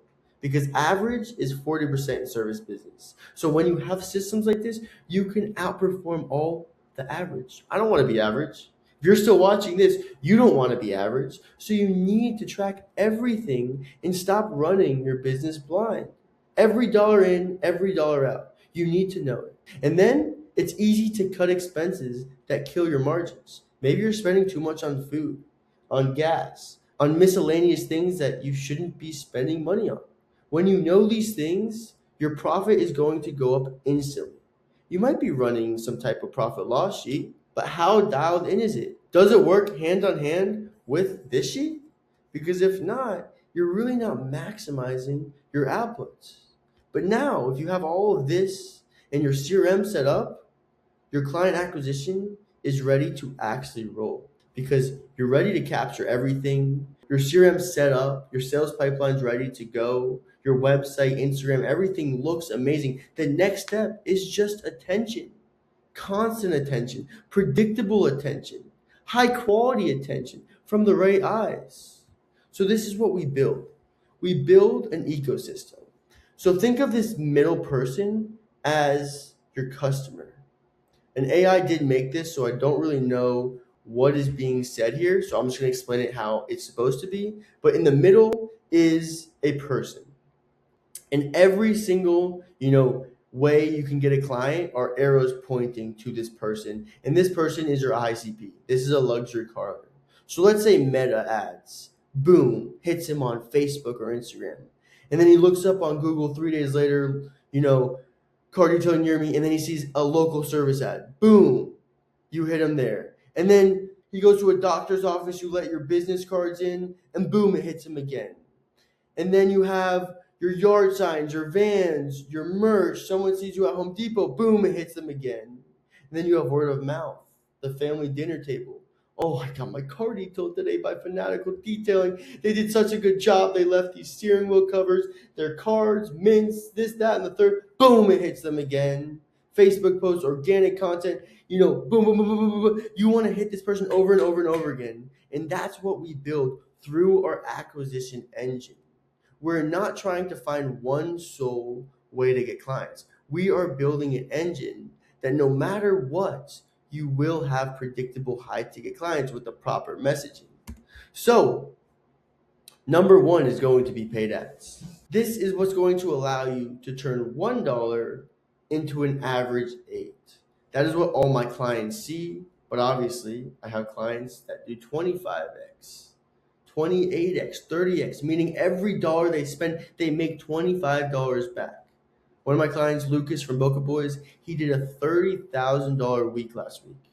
because average is 40% in service business. So when you have systems like this, you can outperform all the average. I don't want to be average. If you're still watching this, you don't want to be average. So you need to track everything and stop running your business blind. Every dollar in, every dollar out. You need to know it. And then it's easy to cut expenses that kill your margins. Maybe you're spending too much on food, on gas, on miscellaneous things that you shouldn't be spending money on. When you know these things, your profit is going to go up instantly. You might be running some type of profit loss sheet, but how dialed in is it? Does it work hand on hand with this sheet? Because if not, you're really not maximizing your outputs. But now, if you have all of this and your CRM set up, your client acquisition is ready to actually roll, because you're ready to capture everything. Your CRM set up, your sales pipeline's ready to go, your website, Instagram, everything looks amazing. The next step is just attention, constant attention, predictable attention, high quality attention from the right eyes. So this is what we build. We build an ecosystem. So think of this middle person as your customer. And AI did make this, so I don't really know what is being said here. So I'm just going to explain it how it's supposed to be. But in the middle is a person. And every single, way you can get a client are arrows pointing to this person. And this person is your ICP. This is a luxury car owner. So let's say Meta ads, boom, hits him on Facebook or Instagram. And then he looks up on Google 3 days later, car detailing near me, and then he sees a local service ad. Boom, you hit him there. And then he goes to a doctor's office, you let your business cards in, and boom, it hits him again. And then you have your yard signs, your vans, your merch. Someone sees you at Home Depot, boom, it hits them again. And then you have word of mouth, the family dinner table. Oh, I got my car detailed today by Fanatical Detailing. They did such a good job. They left these steering wheel covers, their cards, mints, this, that, and the third. Boom, it hits them again. Facebook posts, organic content, boom, boom, boom, boom, boom, boom. You want to hit this person over and over and over again. And that's what we build through our acquisition engine. We're not trying to find one sole way to get clients. We are building an engine that no matter what, you will have predictable high-ticket clients with the proper messaging. So, number one is going to be paid ads. This is what's going to allow you to turn $1 into an average 8. That is what all my clients see, but obviously I have clients that do 25x, 28x, 30x, meaning every dollar they spend, they make $25 back. One of my clients, Lucas from Boca Boys, he did a $30,000 week last week.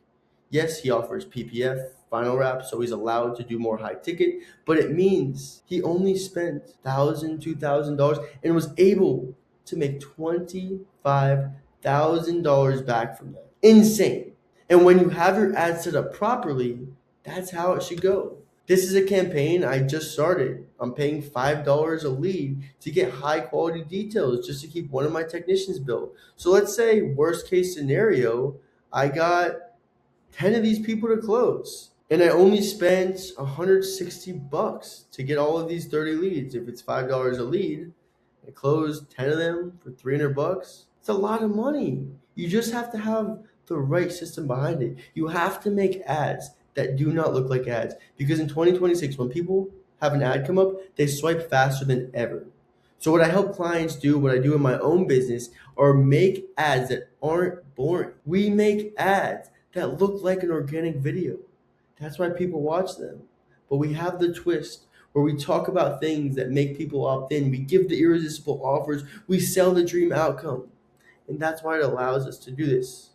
Yes, he offers PPF, final wrap, so he's allowed to do more high ticket, but it means he only spent $1,000, $2,000 and was able to make $25,000 back from that. Insane. And when you have your ad set up properly, that's how it should go. This is a campaign I just started. I'm paying $5 a lead to get high quality details just to keep one of my technicians built. So let's say worst case scenario, I got 10 of these people to close and I only spent $160 to get all of these 30 leads. If it's $5 a lead, I closed 10 of them for $300. It's a lot of money. You just have to have the right system behind it. You have to make ads that do not look like ads, because in 2026, when people have an ad come up, they swipe faster than ever. So what I help clients do, what I do in my own business, are make ads that aren't boring. We make ads that look like an organic video. That's why people watch them. But we have the twist where we talk about things that make people opt in. We give the irresistible offers. We sell the dream outcome. And that's why it allows us to do this.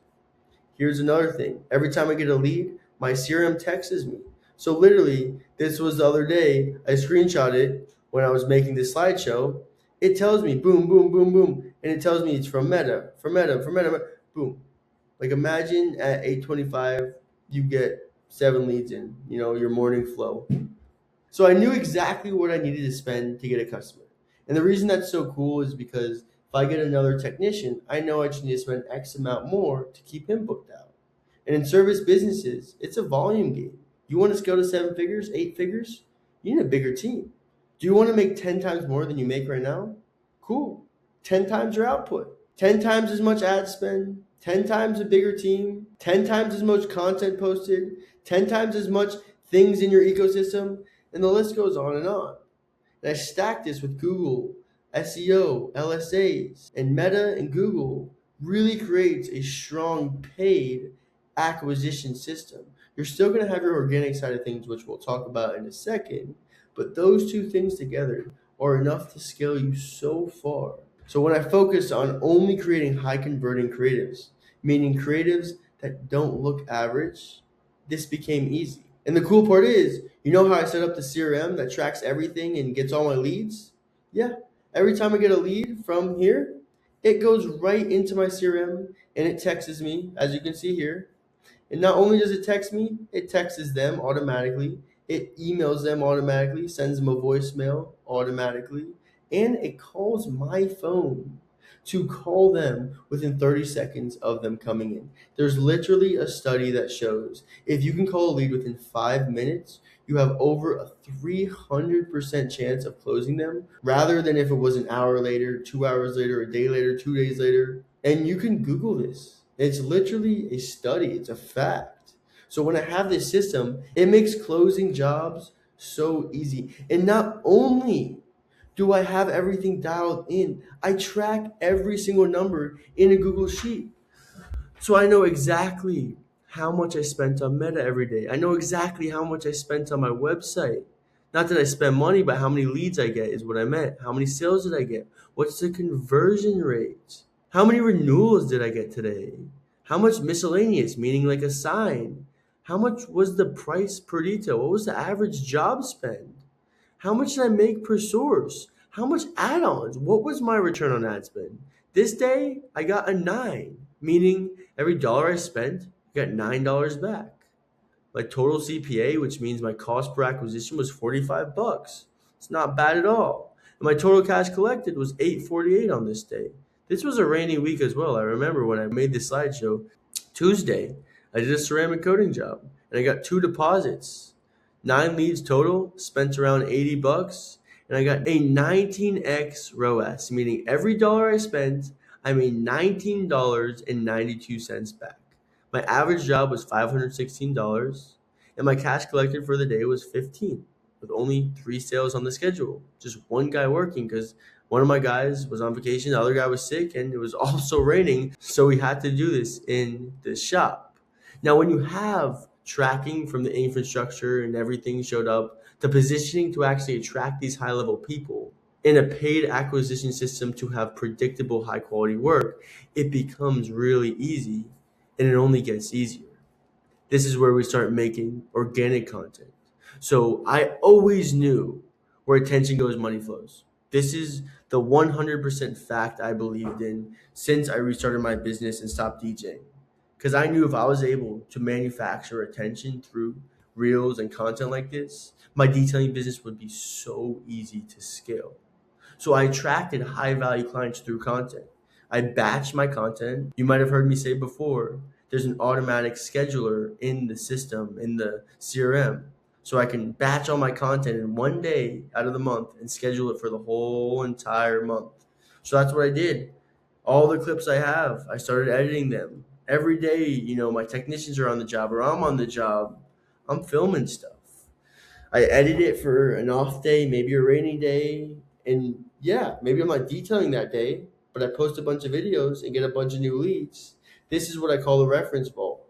Here's another thing. Every time I get a lead, my CRM texts me. So literally, this was the other day, I screenshot it when I was making this slideshow. It tells me boom, boom, boom, boom. And it tells me it's from Meta, boom. Like imagine at 8:25, you get 7 leads in, your morning flow. So I knew exactly what I needed to spend to get a customer. And the reason that's so cool is because if I get another technician, I know I just need to spend X amount more to keep him booked out. And in service businesses, it's a volume game. You want to scale to 7 figures, 8 figures? You need a bigger team. Do you want to make 10 times more than you make right now? Cool. 10 times your output. 10 times as much ad spend, 10 times a bigger team, 10 times as much content posted, 10 times as much things in your ecosystem, and the list goes on and on. And I stacked this with Google, SEO, LSAs, and Meta and Google really creates a strong paid acquisition system. You're still going to have your organic side of things, which we'll talk about in a second, but those two things together are enough to scale you so far. So when I focused on only creating high converting creatives, meaning creatives that don't look average, this became easy. And the cool part is, you know how I set up the CRM that tracks everything and gets all my leads? Yeah, every time I get a lead from here, it goes right into my CRM and it texts me, as you can see here. And not only does it text me, it texts them automatically. It emails them automatically, sends them a voicemail automatically, and it calls my phone to call them within 30 seconds of them coming in. There's literally a study that shows if you can call a lead within 5 minutes, you have over a 300% chance of closing them rather than if it was an hour later, 2 hours later, a day later, 2 days later. And you can Google this. It's literally a study. It's a fact. So when I have this system, it makes closing jobs so easy. And not only do I have everything dialed in, I track every single number in a Google Sheet. So I know exactly how much I spent on Meta every day. I know exactly how much I spent on my website. Not that I spend money, but how many leads I get is what I meant. How many sales did I get? What's the conversion rate? How many renewals did I get today? How much miscellaneous, meaning like a sign? How much was the price per detail? What was the average job spend? How much did I make per source? How much add-ons? What was my return on ad spend? This day, I got a 9, meaning every dollar I spent, I got $9 back. My total CPA, which means my cost per acquisition, was $45. It's not bad at all. And my total cash collected was $848 on this day. This was a rainy week as well. I remember when I made this slideshow, Tuesday, I did a ceramic coating job and I got 2 deposits. 9 leads total, spent around $80, and I got a 19x ROAS, meaning every dollar I spent, I made $19.92 back. My average job was $516, and my cash collected for the day was $15, with only 3 sales on the schedule. Just one guy working because one of my guys was on vacation, the other guy was sick, and it was also raining, so we had to do this in the shop. Now, when you have tracking from the infrastructure and everything showed up, the positioning to actually attract these high-level people, in a paid acquisition system to have predictable high-quality work, it becomes really easy, and it only gets easier. This is where we start making organic content. So I always knew where attention goes, money flows. This is the 100% fact I believed in since I restarted my business and stopped DJing. Because I knew if I was able to manufacture attention through reels and content like this, my detailing business would be so easy to scale. So I attracted high value clients through content. I batched my content. You might have heard me say before, there's an automatic scheduler in the system, in the CRM. So I can batch all my content in one day out of the month and schedule it for the whole entire month. So that's what I did. All the clips I have, I started editing them. Every day, my technicians are on the job or I'm on the job. I'm filming stuff. I edit it for an off day, maybe a rainy day. And yeah, maybe I'm not detailing that day, but I post a bunch of videos and get a bunch of new leads. This is what I call the reference vault.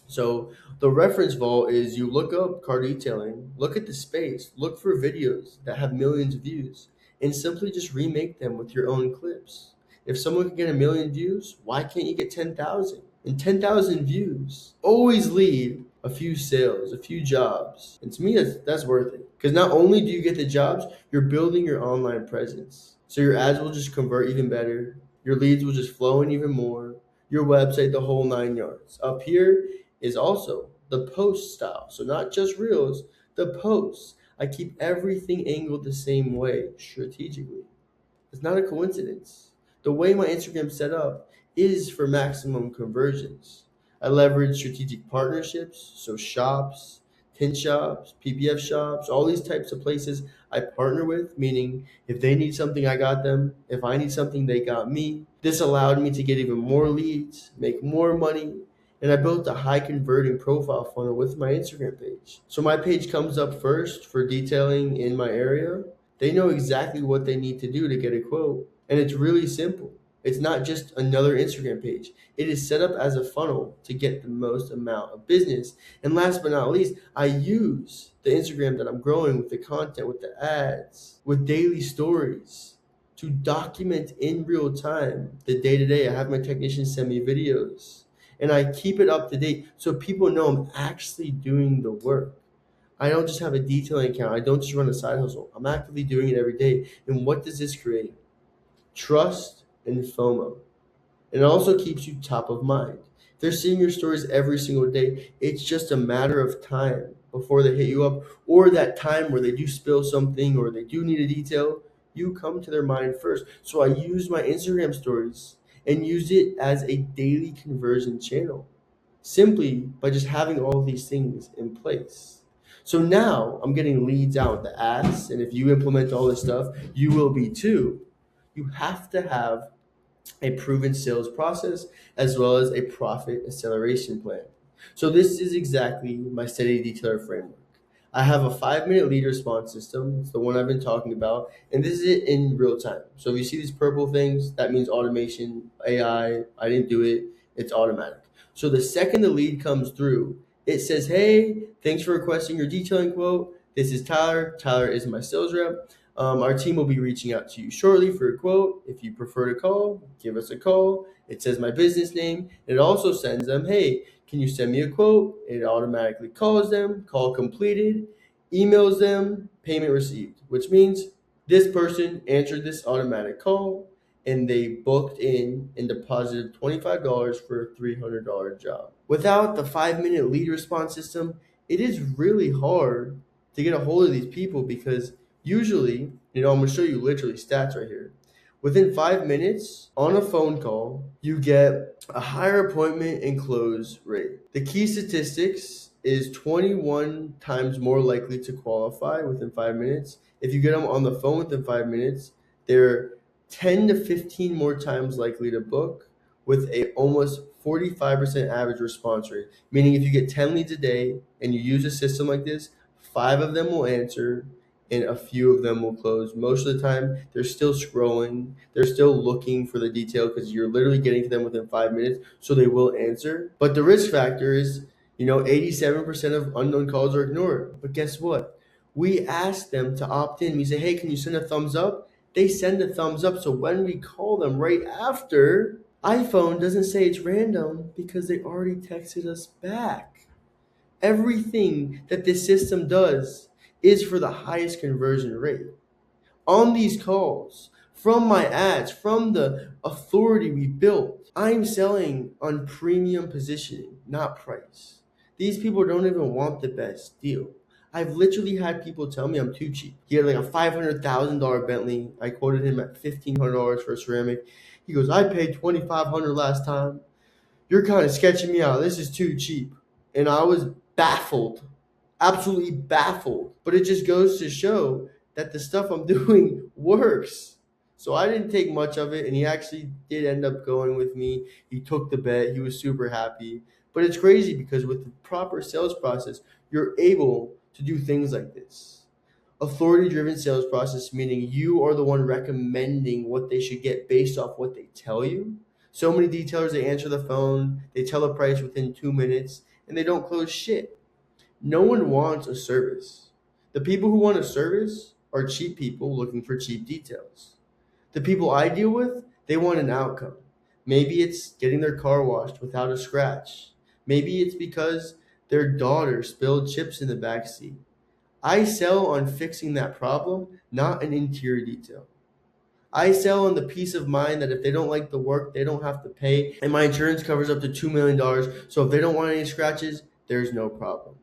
So the reference vault is you look up car detailing, look at the space, look for videos that have millions of views, and simply just remake them with your own clips. If someone can get 1 million views, why can't you get 10,000? And 10,000 views always lead a few sales, a few jobs. And to me, that's worth it. Because not only do you get the jobs, you're building your online presence. So your ads will just convert even better. Your leads will just flow in even more. Your website, the whole 9 yards. Up here is also the post style. So not just reels, the posts. I keep everything angled the same way strategically. It's not a coincidence. The way my Instagram's set up is for maximum conversions. I leverage strategic partnerships, so shops, tint shops, PPF shops, all these types of places I partner with, meaning if they need something, I got them. If I need something, they got me. This allowed me to get even more leads, make more money, and I built a high converting profile funnel with my Instagram page. So my page comes up first for detailing in my area. They know exactly what they need to do to get a quote. And it's really simple. It's not just another Instagram page. It is set up as a funnel to get the most amount of business. And last but not least, I use the Instagram that I'm growing with the content, with the ads, with daily stories to document in real time the day to day. I have my technicians send me videos and I keep it up to date so people know I'm actually doing the work. I don't just have a detailing account. I don't just run a side hustle. I'm actively doing it every day. And what does this create? Trust and FOMO. And it also keeps you top of mind. They're seeing your stories every single day. It's just a matter of time before they hit you up, or that time where they do spill something or they do need a detail. You come to their mind first. So I use my Instagram stories and use it as a daily conversion channel simply by just having all of these things in place. So now I'm getting leads out the ads, and if you implement all this stuff, you will be too. You have to have a proven sales process as well as a profit acceleration plan. So this is exactly my steady detailer framework. I have a 5 minute lead response system. It's the one I've been talking about, and this is it in real time. So if you see these purple things, that means automation, AI. I didn't do it. It's automatic. So the second the lead comes through, it says, "Hey, thanks for requesting your detailing quote. This is Tyler. Tyler is my sales rep. Our team will be reaching out to you shortly for a quote. If you prefer to call, give us a call." It says my business name. It also sends them, "Hey, can you send me a quote?" It automatically calls them, call completed, emails them, payment received, which means this person answered this automatic call and they booked in and deposited $25 for a $300 job. Without the 5 minute lead response system, it is really hard to get a hold of these people because usually, I'm going to show you literally stats right here. Within 5 minutes on a phone call, you get a higher appointment and close rate. The key statistics is 21 times more likely to qualify within 5 minutes. If you get them on the phone within 5 minutes, they're 10 to 15 more times likely to book with a almost 45% average response rate. Meaning if you get 10 leads a day and you use a system like this, 5 of them will answer and a few of them will close. Most of the time, they're still scrolling. They're still looking for the detail because you're literally getting to them within 5 minutes, so they will answer. But the risk factor is, 87% of unknown calls are ignored. But guess what? We ask them to opt in. We say, "Hey, can you send a thumbs up?" They send a thumbs up. So when we call them right after, iPhone doesn't say it's random because they already texted us back. Everything that this system does is for the highest conversion rate. On these calls, from my ads, from the authority we built, I'm selling on premium positioning, not price. These people don't even want the best deal. I've literally had people tell me I'm too cheap. He had like a $500,000 Bentley. I quoted him at $1,500 for a ceramic. He goes, "I paid $2,500 last time. You're kind of sketching me out. This is too cheap." And I was baffled, absolutely baffled. But it just goes to show that the stuff I'm doing works. So I didn't take much of it, and he actually did end up going with me. He took the bet. He was super happy. But it's crazy because with the proper sales process, you're able to do things like this. Authority-driven sales process, meaning you are the one recommending what they should get based off what they tell you. So many detailers, they answer the phone, they tell a price within 2 minutes, and they don't close shit. No one wants a service. The people who want a service are cheap people looking for cheap details. The people I deal with, they want an outcome. Maybe it's getting their car washed without a scratch. Maybe it's because their daughter spilled chips in the back seat. I sell on fixing that problem, not an interior detail. I sell on the peace of mind that if they don't like the work, they don't have to pay. And my insurance covers up to $2 million. So if they don't want any scratches, there's no problem.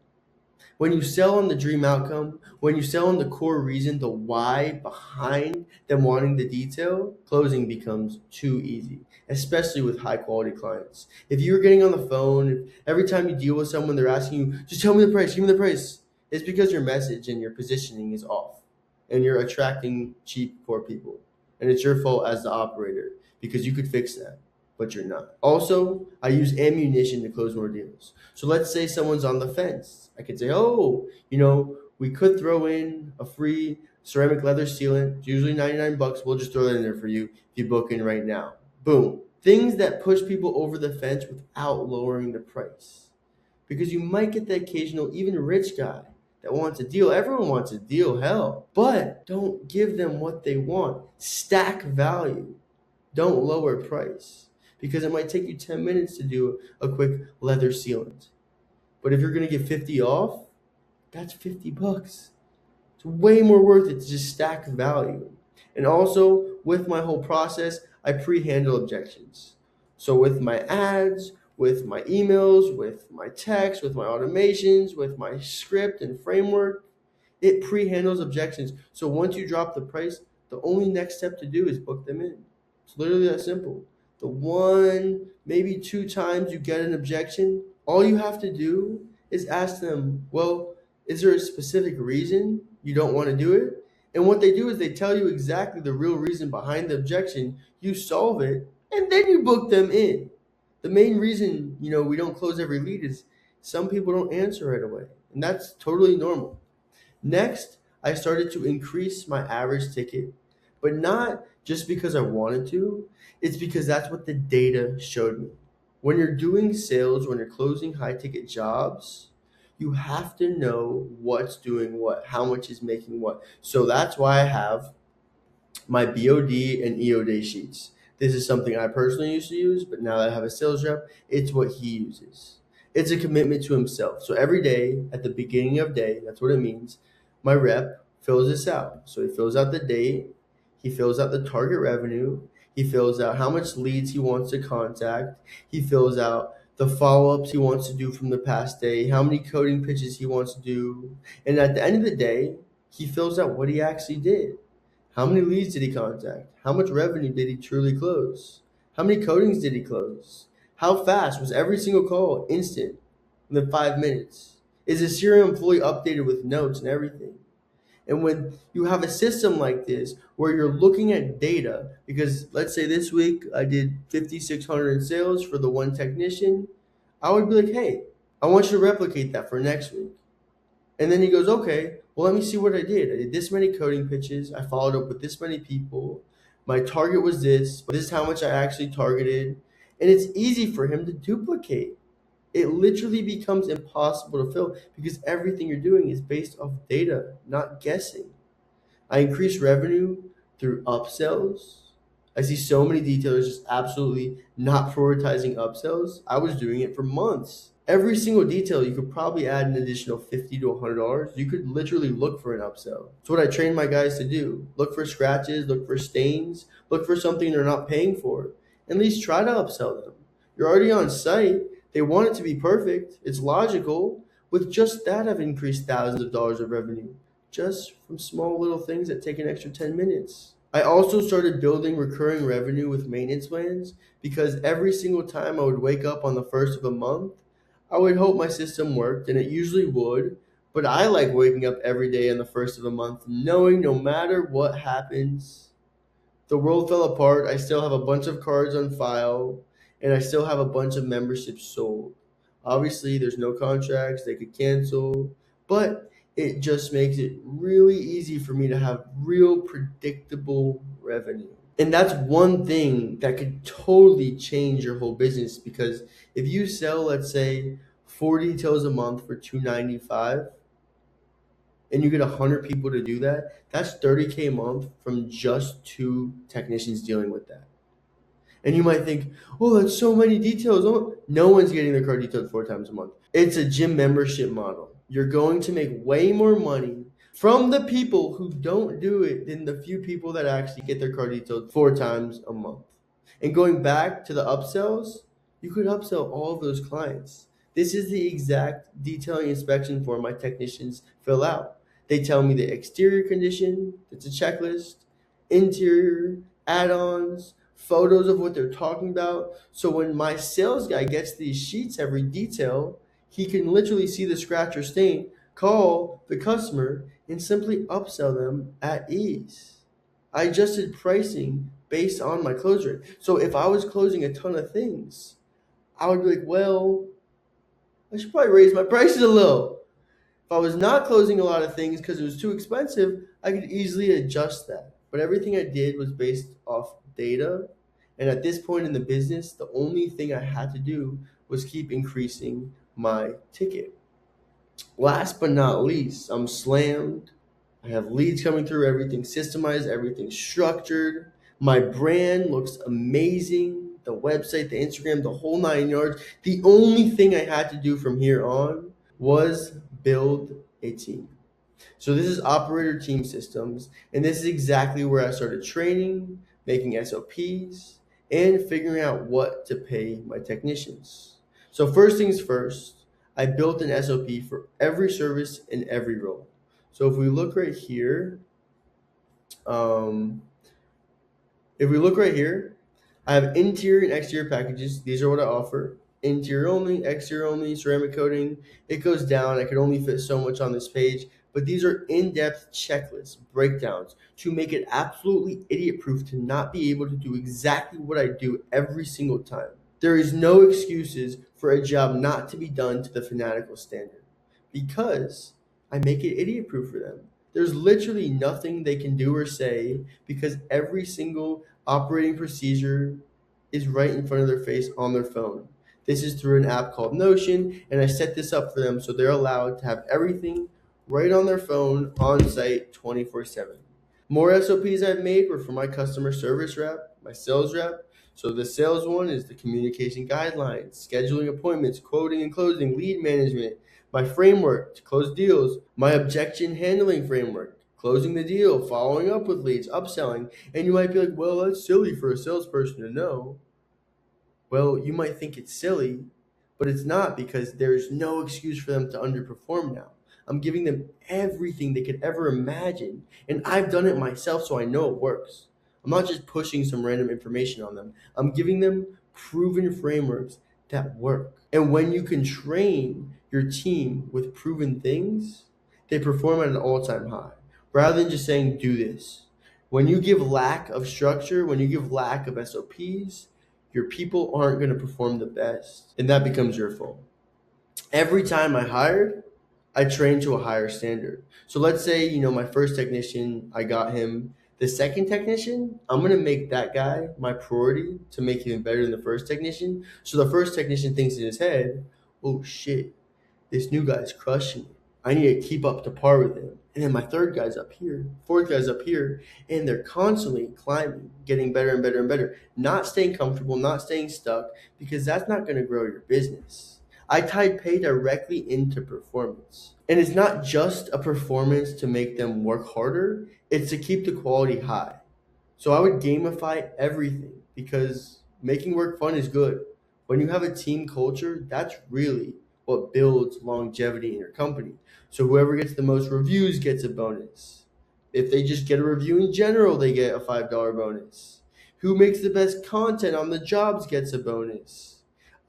When you sell on the dream outcome, when you sell on the core reason, the why behind them wanting the detail, closing becomes too easy, especially with high quality clients. If you're getting on the phone, if every time you deal with someone, they're asking you, just tell me the price, give me the price. It's because your message and your positioning is off and you're attracting cheap, poor people. And it's your fault as the operator because you could fix that, but you're not. Also, I use ammunition to close more deals. So let's say someone's on the fence. I could say, oh, we could throw in a free ceramic leather sealant. It's usually 99 bucks. We'll just throw that in there for you if you book in right now. Boom. Things that push people over the fence without lowering the price. Because you might get the occasional, even rich guy that wants a deal. Everyone wants a deal, hell. But don't give them what they want. Stack value. Don't lower price. Because it might take you 10 minutes to do a quick leather sealant. But if you're going to get 50 off, that's 50 bucks. It's way more worth it to just stack value. And also, with my whole process, I pre-handle objections. So with my ads, with my emails, with my text, with my automations, with my script and framework, it pre-handles objections. So once you drop the price, the only next step to do is book them in. It's literally that simple. The one, maybe two times you get an objection, all you have to do is ask them, well, is there a specific reason you don't want to do it? And what they do is they tell you exactly the real reason behind the objection. You solve it, and then you book them in. The main reason, we don't close every lead is some people don't answer right away, and that's totally normal. Next, I started to increase my average ticket, but not just because I wanted to. It's because that's what the data showed me. When you're doing sales, when you're closing high ticket jobs, you have to know what's doing what, how much is making what. So that's why I have my BOD and EOD sheets. This is something I personally used to use, but now that I have a sales rep, it's what he uses. It's a commitment to himself. So every day, at the beginning of day, that's what it means, my rep fills this out. So he fills out the date, he fills out the target revenue, he fills out how much leads he wants to contact, he fills out the follow-ups he wants to do from the past day, how many coding pitches he wants to do, and at the end of the day, he fills out what he actually did. How many leads did he contact? How much revenue did he truly close? How many codings did he close? How fast was every single call instant within 5 minutes? Is the CRM employee updated with notes and everything? And when you have a system like this where you're looking at data, because let's say this week I did 5,600 in sales for the one technician, I would be like, hey, I want you to replicate that for next week. And then he goes, okay, well, let me see what I did. I did this many coding pitches. I followed up with this many people. My target was this, but this is how much I actually targeted. And it's easy for him to duplicate. It literally becomes impossible to fill because everything you're doing is based off data, not guessing. I increase revenue through upsells. I see so many detailers just absolutely not prioritizing upsells. I was doing it for months. Every single detail, you could probably add an additional $50 to $100. You could literally look for an upsell. It's what I train my guys to do. Look for scratches, look for stains, look for something they're not paying for. At least try to upsell them. You're already on site. They want it to be perfect. It's logical. With just that, I've increased thousands of dollars of revenue just from small little things that take an extra 10 minutes. I also started building recurring revenue with maintenance plans because every single time I would wake up on the first of a month, I would hope my system worked, and it usually would, but I like waking up every day on the first of a month knowing no matter what happens, the world fell apart, I still have a bunch of cards on file, and I still have a bunch of memberships sold. Obviously, there's no contracts, they could cancel, but it just makes it really easy for me to have real predictable revenue. And that's one thing that could totally change your whole business because if you sell, let's say, 4 details a month for $295, and you get 100 people to do that, that's $30K a month from just 2 technicians dealing with that. And you might think, oh, that's so many details. Oh, no one's getting their car detailed 4 times a month. It's a gym membership model. You're going to make way more money from the people who don't do it than the few people that actually get their car detailed 4 times a month. And going back to the upsells, you could upsell all of those clients. This is the exact detailing inspection form my technicians fill out. They tell me the exterior condition, it's a checklist, interior, add-ons, photos of what they're talking about. So when my sales guy gets these sheets every detail, he can literally see the scratch or stain, call the customer, and simply upsell them at ease. I adjusted pricing based on my close rate. So if I was closing a ton of things, I would be like, well, I should probably raise my prices a little. If I was not closing a lot of things because it was too expensive, I could easily adjust that. But everything I did was based off data. And at this point in the business, the only thing I had to do was keep increasing my ticket. Last but not least, I'm slammed. I have leads coming through, everything systemized, everything structured. My brand looks amazing. The website, the Instagram, the whole 9 yards. The only thing I had to do from here on was build a team. So this is operator team systems, and this is exactly where I started training, making SOPs, and figuring out what to pay my technicians. So first things first, I built an SOP for every service and every role. So if we look right here, I have interior and exterior packages. These are what I offer. Interior only, exterior only, ceramic coating. It goes down. I could only fit so much on this page, but these are in-depth checklists, breakdowns to make it absolutely idiot-proof to not be able to do exactly what I do every single time. There is no excuses for a job not to be done to the fanatical standard because I make it idiot-proof for them. There's literally nothing they can do or say because every single operating procedure is right in front of their face on their phone. This is through an app called Notion, and I set this up for them so they're allowed to have everything right on their phone, on site, 24/7. More SOPs I've made were for my customer service rep, my sales rep. So the sales one is the communication guidelines, scheduling appointments, quoting and closing, lead management, my framework to close deals, my objection handling framework, closing the deal, following up with leads, upselling. And you might be like, well, that's silly for a salesperson to know. Well, you might think it's silly, but it's not because there's no excuse for them to underperform now. I'm giving them everything they could ever imagine, and I've done it myself, so I know it works. I'm not just pushing some random information on them. I'm giving them proven frameworks that work. And when you can train your team with proven things, they perform at an all-time high, rather than just saying, do this. When you give lack of structure, when you give lack of SOPs, your people aren't going to perform the best, and that becomes your fault. Every time I hired, I trained to a higher standard. So let's say, my first technician, I got him. The second technician, I'm going to make that guy my priority to make him better than the first technician. So the first technician thinks in his head, oh shit, this new guy's crushing it. I need to keep up to par with him. And then my third guy's up here, fourth guy's up here, and they're constantly climbing, getting better and better and better, not staying comfortable, not staying stuck, because that's not going to grow your business. I tied pay directly into performance. And it's not just a performance to make them work harder, it's to keep the quality high. So I would gamify everything because making work fun is good. When you have a team culture, that's really what builds longevity in your company. So whoever gets the most reviews gets a bonus. If they just get a review in general, they get a $5 bonus. Who makes the best content on the jobs gets a bonus.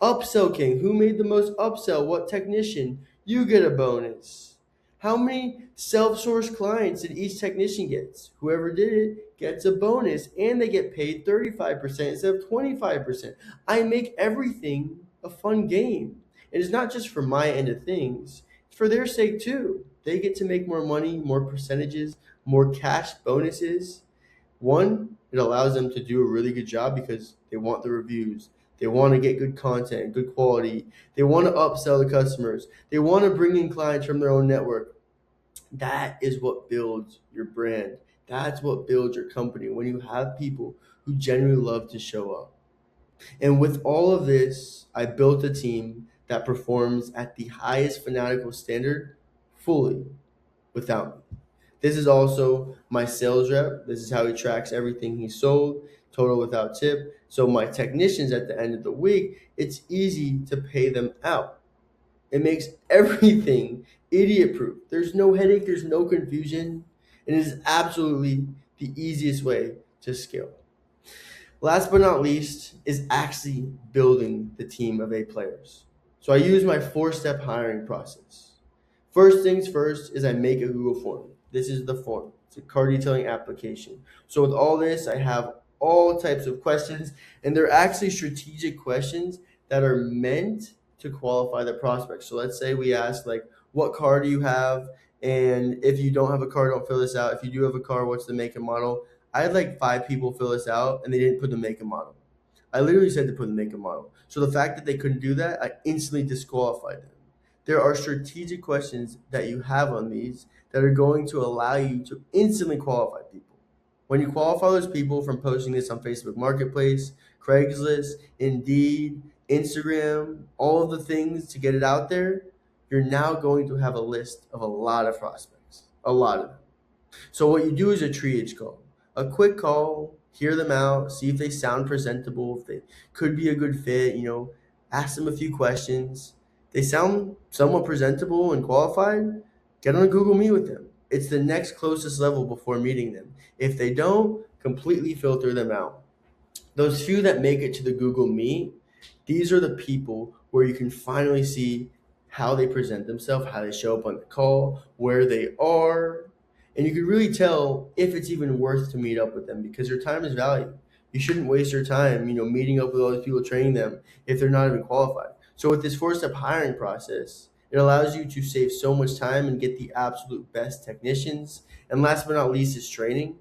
Upsell king, who made the most upsell, what technician, you get a bonus. How many self-sourced clients did each technician get? Whoever did it gets a bonus, and they get paid 35% instead of 25%. I make everything a fun game. It is not just for my end of things, it's for their sake too. They get to make more money, more percentages, more cash bonuses. One, it allows them to do a really good job because they want the reviews. They want to get good content, good quality. They want to upsell the customers. They want to bring in clients from their own network. That is what builds your brand. That's what builds your company when you have people who genuinely love to show up. And with all of this, I built a team that performs at the highest fanatical standard fully without me. This is also my sales rep. This is how he tracks everything he sold, total without tip. So my technicians at the end of the week, it's easy to pay them out. It makes everything idiot proof. There's no headache, there's no confusion, and it is absolutely the easiest way to scale. Last but not least is actually building the team of A players. So I use my 4-step hiring process. First things first is I make a Google form. This is the form. It's a car detailing application. So with all this, I have all types of questions, and they're actually strategic questions that are meant to qualify the prospect. So let's say we ask like, what car do you have? And if you don't have a car, don't fill this out. If you do have a car, what's the make and model? I had like 5 people fill this out and they didn't put the make and model. I literally said to put the make and model. So the fact that they couldn't do that, I instantly disqualified them. There are strategic questions that you have on these that are going to allow you to instantly qualify people. When you qualify those people from posting this on Facebook Marketplace, Craigslist, Indeed, Instagram, all of the things to get it out there, you're now going to have a list of a lot of prospects, a lot of them. So what you do is a triage call, a quick call, hear them out, see if they sound presentable, if they could be a good fit, ask them a few questions. They sound somewhat presentable and qualified, get on a Google Meet with them. It's the next closest level before meeting them. If they don't, completely filter them out. Those few that make it to the Google Meet, these are the people where you can finally see how they present themselves, how they show up on the call, where they are, and you can really tell if it's even worth to meet up with them because your time is valuable. You shouldn't waste your time, meeting up with all these people, training them if they're not even qualified. So with this 4-step hiring process, it allows you to save so much time and get the absolute best technicians. And last but not least is training,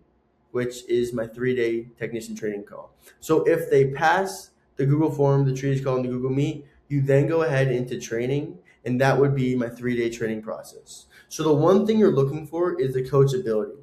which is my 3-day technician training call. So if they pass the Google form, the triage call, and the Google Meet, you then go ahead into training, and that would be my 3-day training process. So the one thing you're looking for is the coachability.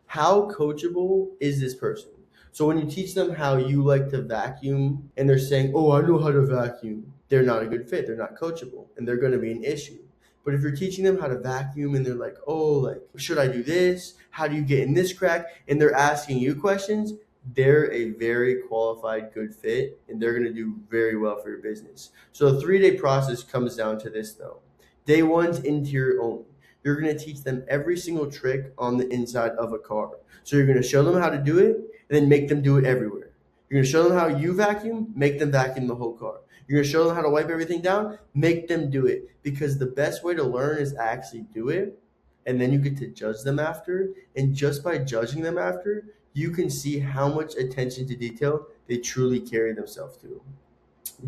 How coachable is this person? So when you teach them how you like to vacuum and they're saying, oh, I know how to vacuum, they're not a good fit. They're not coachable and they're going to be an issue. But if you're teaching them how to vacuum and they're like, oh, should I do this? How do you get in this crack? And they're asking you questions, they're a very qualified, good fit, and they're going to do very well for your business. So the 3-day process comes down to this though. Day 1's interior only. You're going to teach them every single trick on the inside of a car. So you're going to show them how to do it and then make them do it everywhere. You're going to show them how you vacuum, make them vacuum the whole car. You're going to show them how to wipe everything down, make them do it. Because the best way to learn is actually do it, and then you get to judge them after. And just by judging them after, you can see how much attention to detail they truly carry themselves to.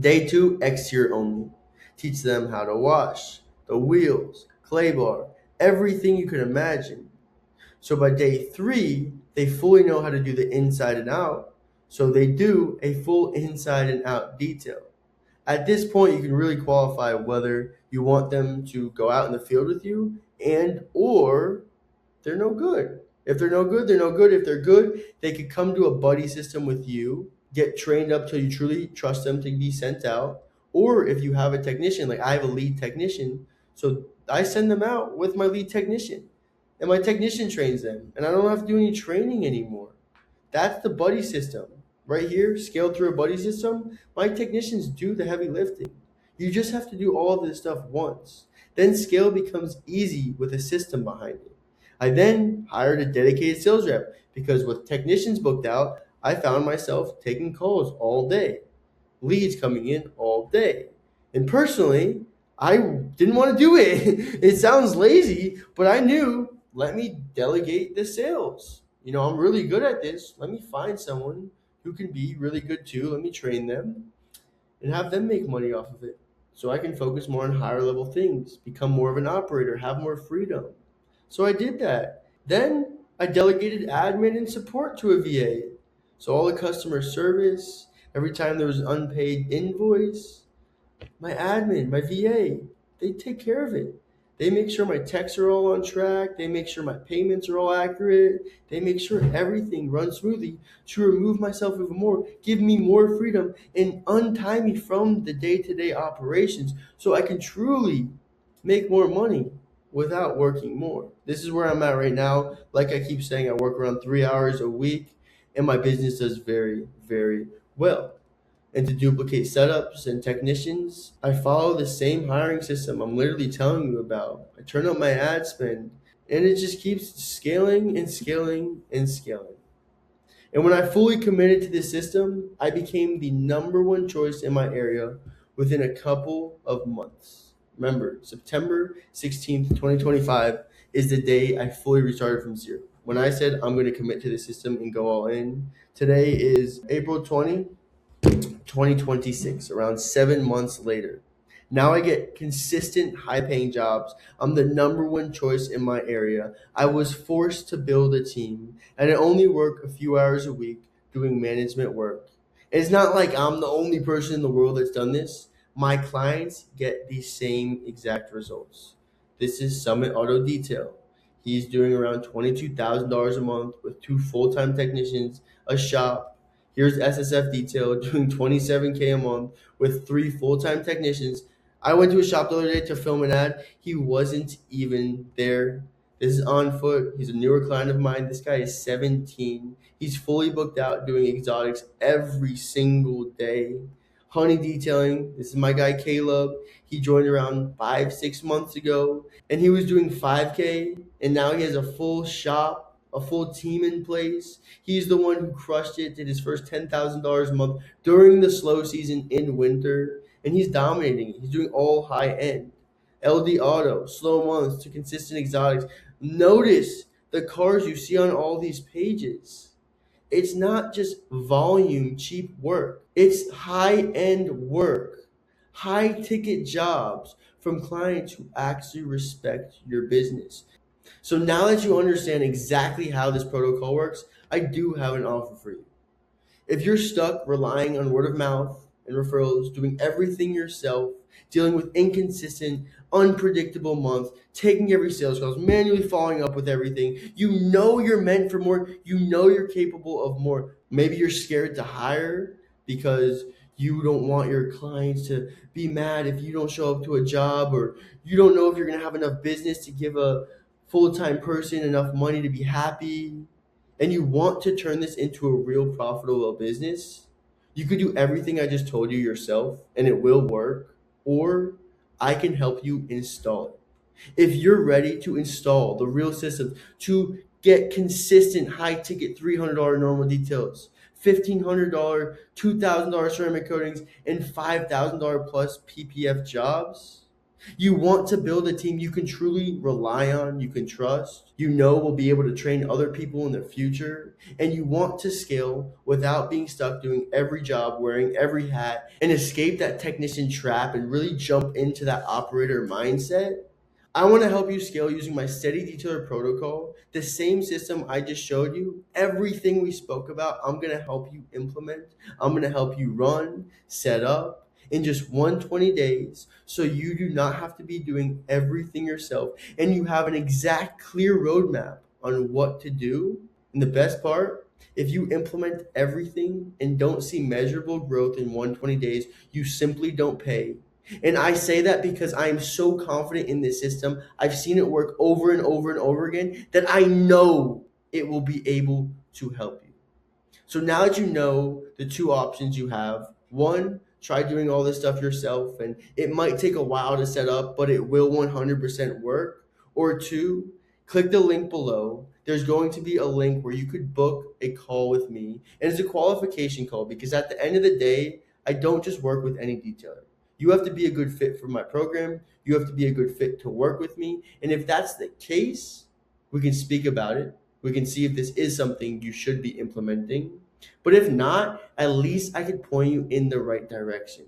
Day 2, exterior only. Teach them how to wash, the wheels, clay bar, everything you can imagine. So by day 3, they fully know how to do the inside and out. So they do a full inside and out detail. At this point, you can really qualify whether you want them to go out in the field with you or they're no good. If they're no good, they're no good. If they're good, they could come to a buddy system with you, get trained up till you truly trust them to be sent out. Or if you have a technician, like I have a lead technician, so I send them out with my lead technician. And my technician trains them. And I don't have to do any training anymore. That's the buddy system. Right here, scaled through a buddy system, my technicians do the heavy lifting. You just have to do all of this stuff once. Then scale becomes easy with a system behind it. I then hired a dedicated sales rep because with technicians booked out, I found myself taking calls all day, leads coming in all day. And personally, I didn't want to do it. It sounds lazy, but I knew, let me delegate the sales. I'm really good at this. Let me find someone who can be really good too. Let me train them and have them make money off of it. So I can focus more on higher level things, become more of an operator, have more freedom. So I did that. Then I delegated admin and support to a VA. So all the customer service, Every time there was an unpaid invoice, my admin, my VA, they take care of it. They make sure my techs are all on track. They make sure my payments are all accurate. They make sure everything runs smoothly to remove myself even more, give me more freedom, and untie me from the day-to-day operations so I can truly make more money without working more. This is where I'm at right now. Like I keep saying, I work around 3 hours a week, and my business does very, very well. And to duplicate setups and technicians, I follow the same hiring system I'm literally telling you about. I turn up my ad spend, and it just keeps scaling and scaling and scaling. And when I fully committed to this system, I became the number one choice in my area within a couple of months. Remember, September 16th, 2025 is the day I fully restarted from zero. When I said I'm going to commit to the system and go all in, today is April 2026, around 7 months later. Now I get consistent high paying jobs. I'm the number one choice in my area. I was forced to build a team, and I only work a few hours a week doing management work. It's not like I'm the only person in the world that's done this. My clients get the same exact results. This is Summit Auto Detail. He's doing around $22,000 a month with two full time technicians, a shop. Here's SSF Detail doing 27K a month with three full time technicians. I went to a shop the other day to film an ad. He wasn't even there. This is on foot. He's a newer client of mine. This guy is 17. He's fully booked out doing exotics every single day. Honey detailing. This is my guy Caleb. He joined around 5, 6 months ago, and he was doing 5K, and now he has a full shop, a full team in place. He's the one who crushed it, did his first $10,000 a month during the slow season in winter, and he's dominating it. He's doing all high end. LD Auto, slow months to consistent exotics. Notice the cars you see on all these pages. It's not just volume, cheap work. It's high-end work, high-ticket jobs from clients who actually respect your business. So now that you understand exactly how this protocol works, I do have an offer for you. If you're stuck relying on word of mouth and referrals, doing everything yourself, dealing with inconsistent, unpredictable months, taking every sales call, manually following up with everything, you know you're meant for more, you know you're capable of more. Maybe you're scared to hire because you don't want your clients to be mad if you don't show up to a job, or you don't know if you're going to have enough business to give a full-time person enough money to be happy, and you want to turn this into a real profitable business. You could do everything I just told you yourself and it will work, or I can help you install it. If you're ready to install the real system to get consistent high ticket $300 normal details, $1,500, $2,000 ceramic coatings, and $5,000 plus PPF jobs, you want to build a team you can truly rely on, you can trust, you know will be able to train other people in the future, and you want to scale without being stuck doing every job, wearing every hat, and escape that technician trap and really jump into that operator mindset. I want to help you scale using my steady detailer protocol, the same system I just showed you. Everything we spoke about, I'm going to help you implement. I'm going to help you run, set up in just 120 days, so you do not have to be doing everything yourself, and you have an exact clear roadmap on what to do. And the best part, if you implement everything and don't see measurable growth in 120 days, you simply don't pay. And I say that because I am so confident in this system. I've seen it work over and over and over again, that I know it will be able to help you. So now that you know the two options you have, one, try doing all this stuff yourself, and it might take a while to set up, but it will 100% work. Or two, click the link below. There's going to be a link where you could book a call with me, and it's a qualification call, because at the end of the day, I don't just work with any detailer. You have to be a good fit for my program. You have to be a good fit to work with me. And if that's the case, we can speak about it. We can see if this is something you should be implementing. But if not, at least I could point you in the right direction.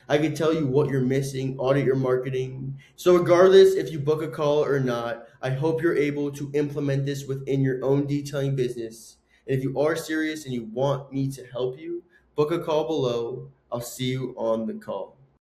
I could tell you what you're missing, audit your marketing. So regardless if you book a call or not, I hope you're able to implement this within your own detailing business. And if you are serious and you want me to help you, Book a call below. I'll see you on the call.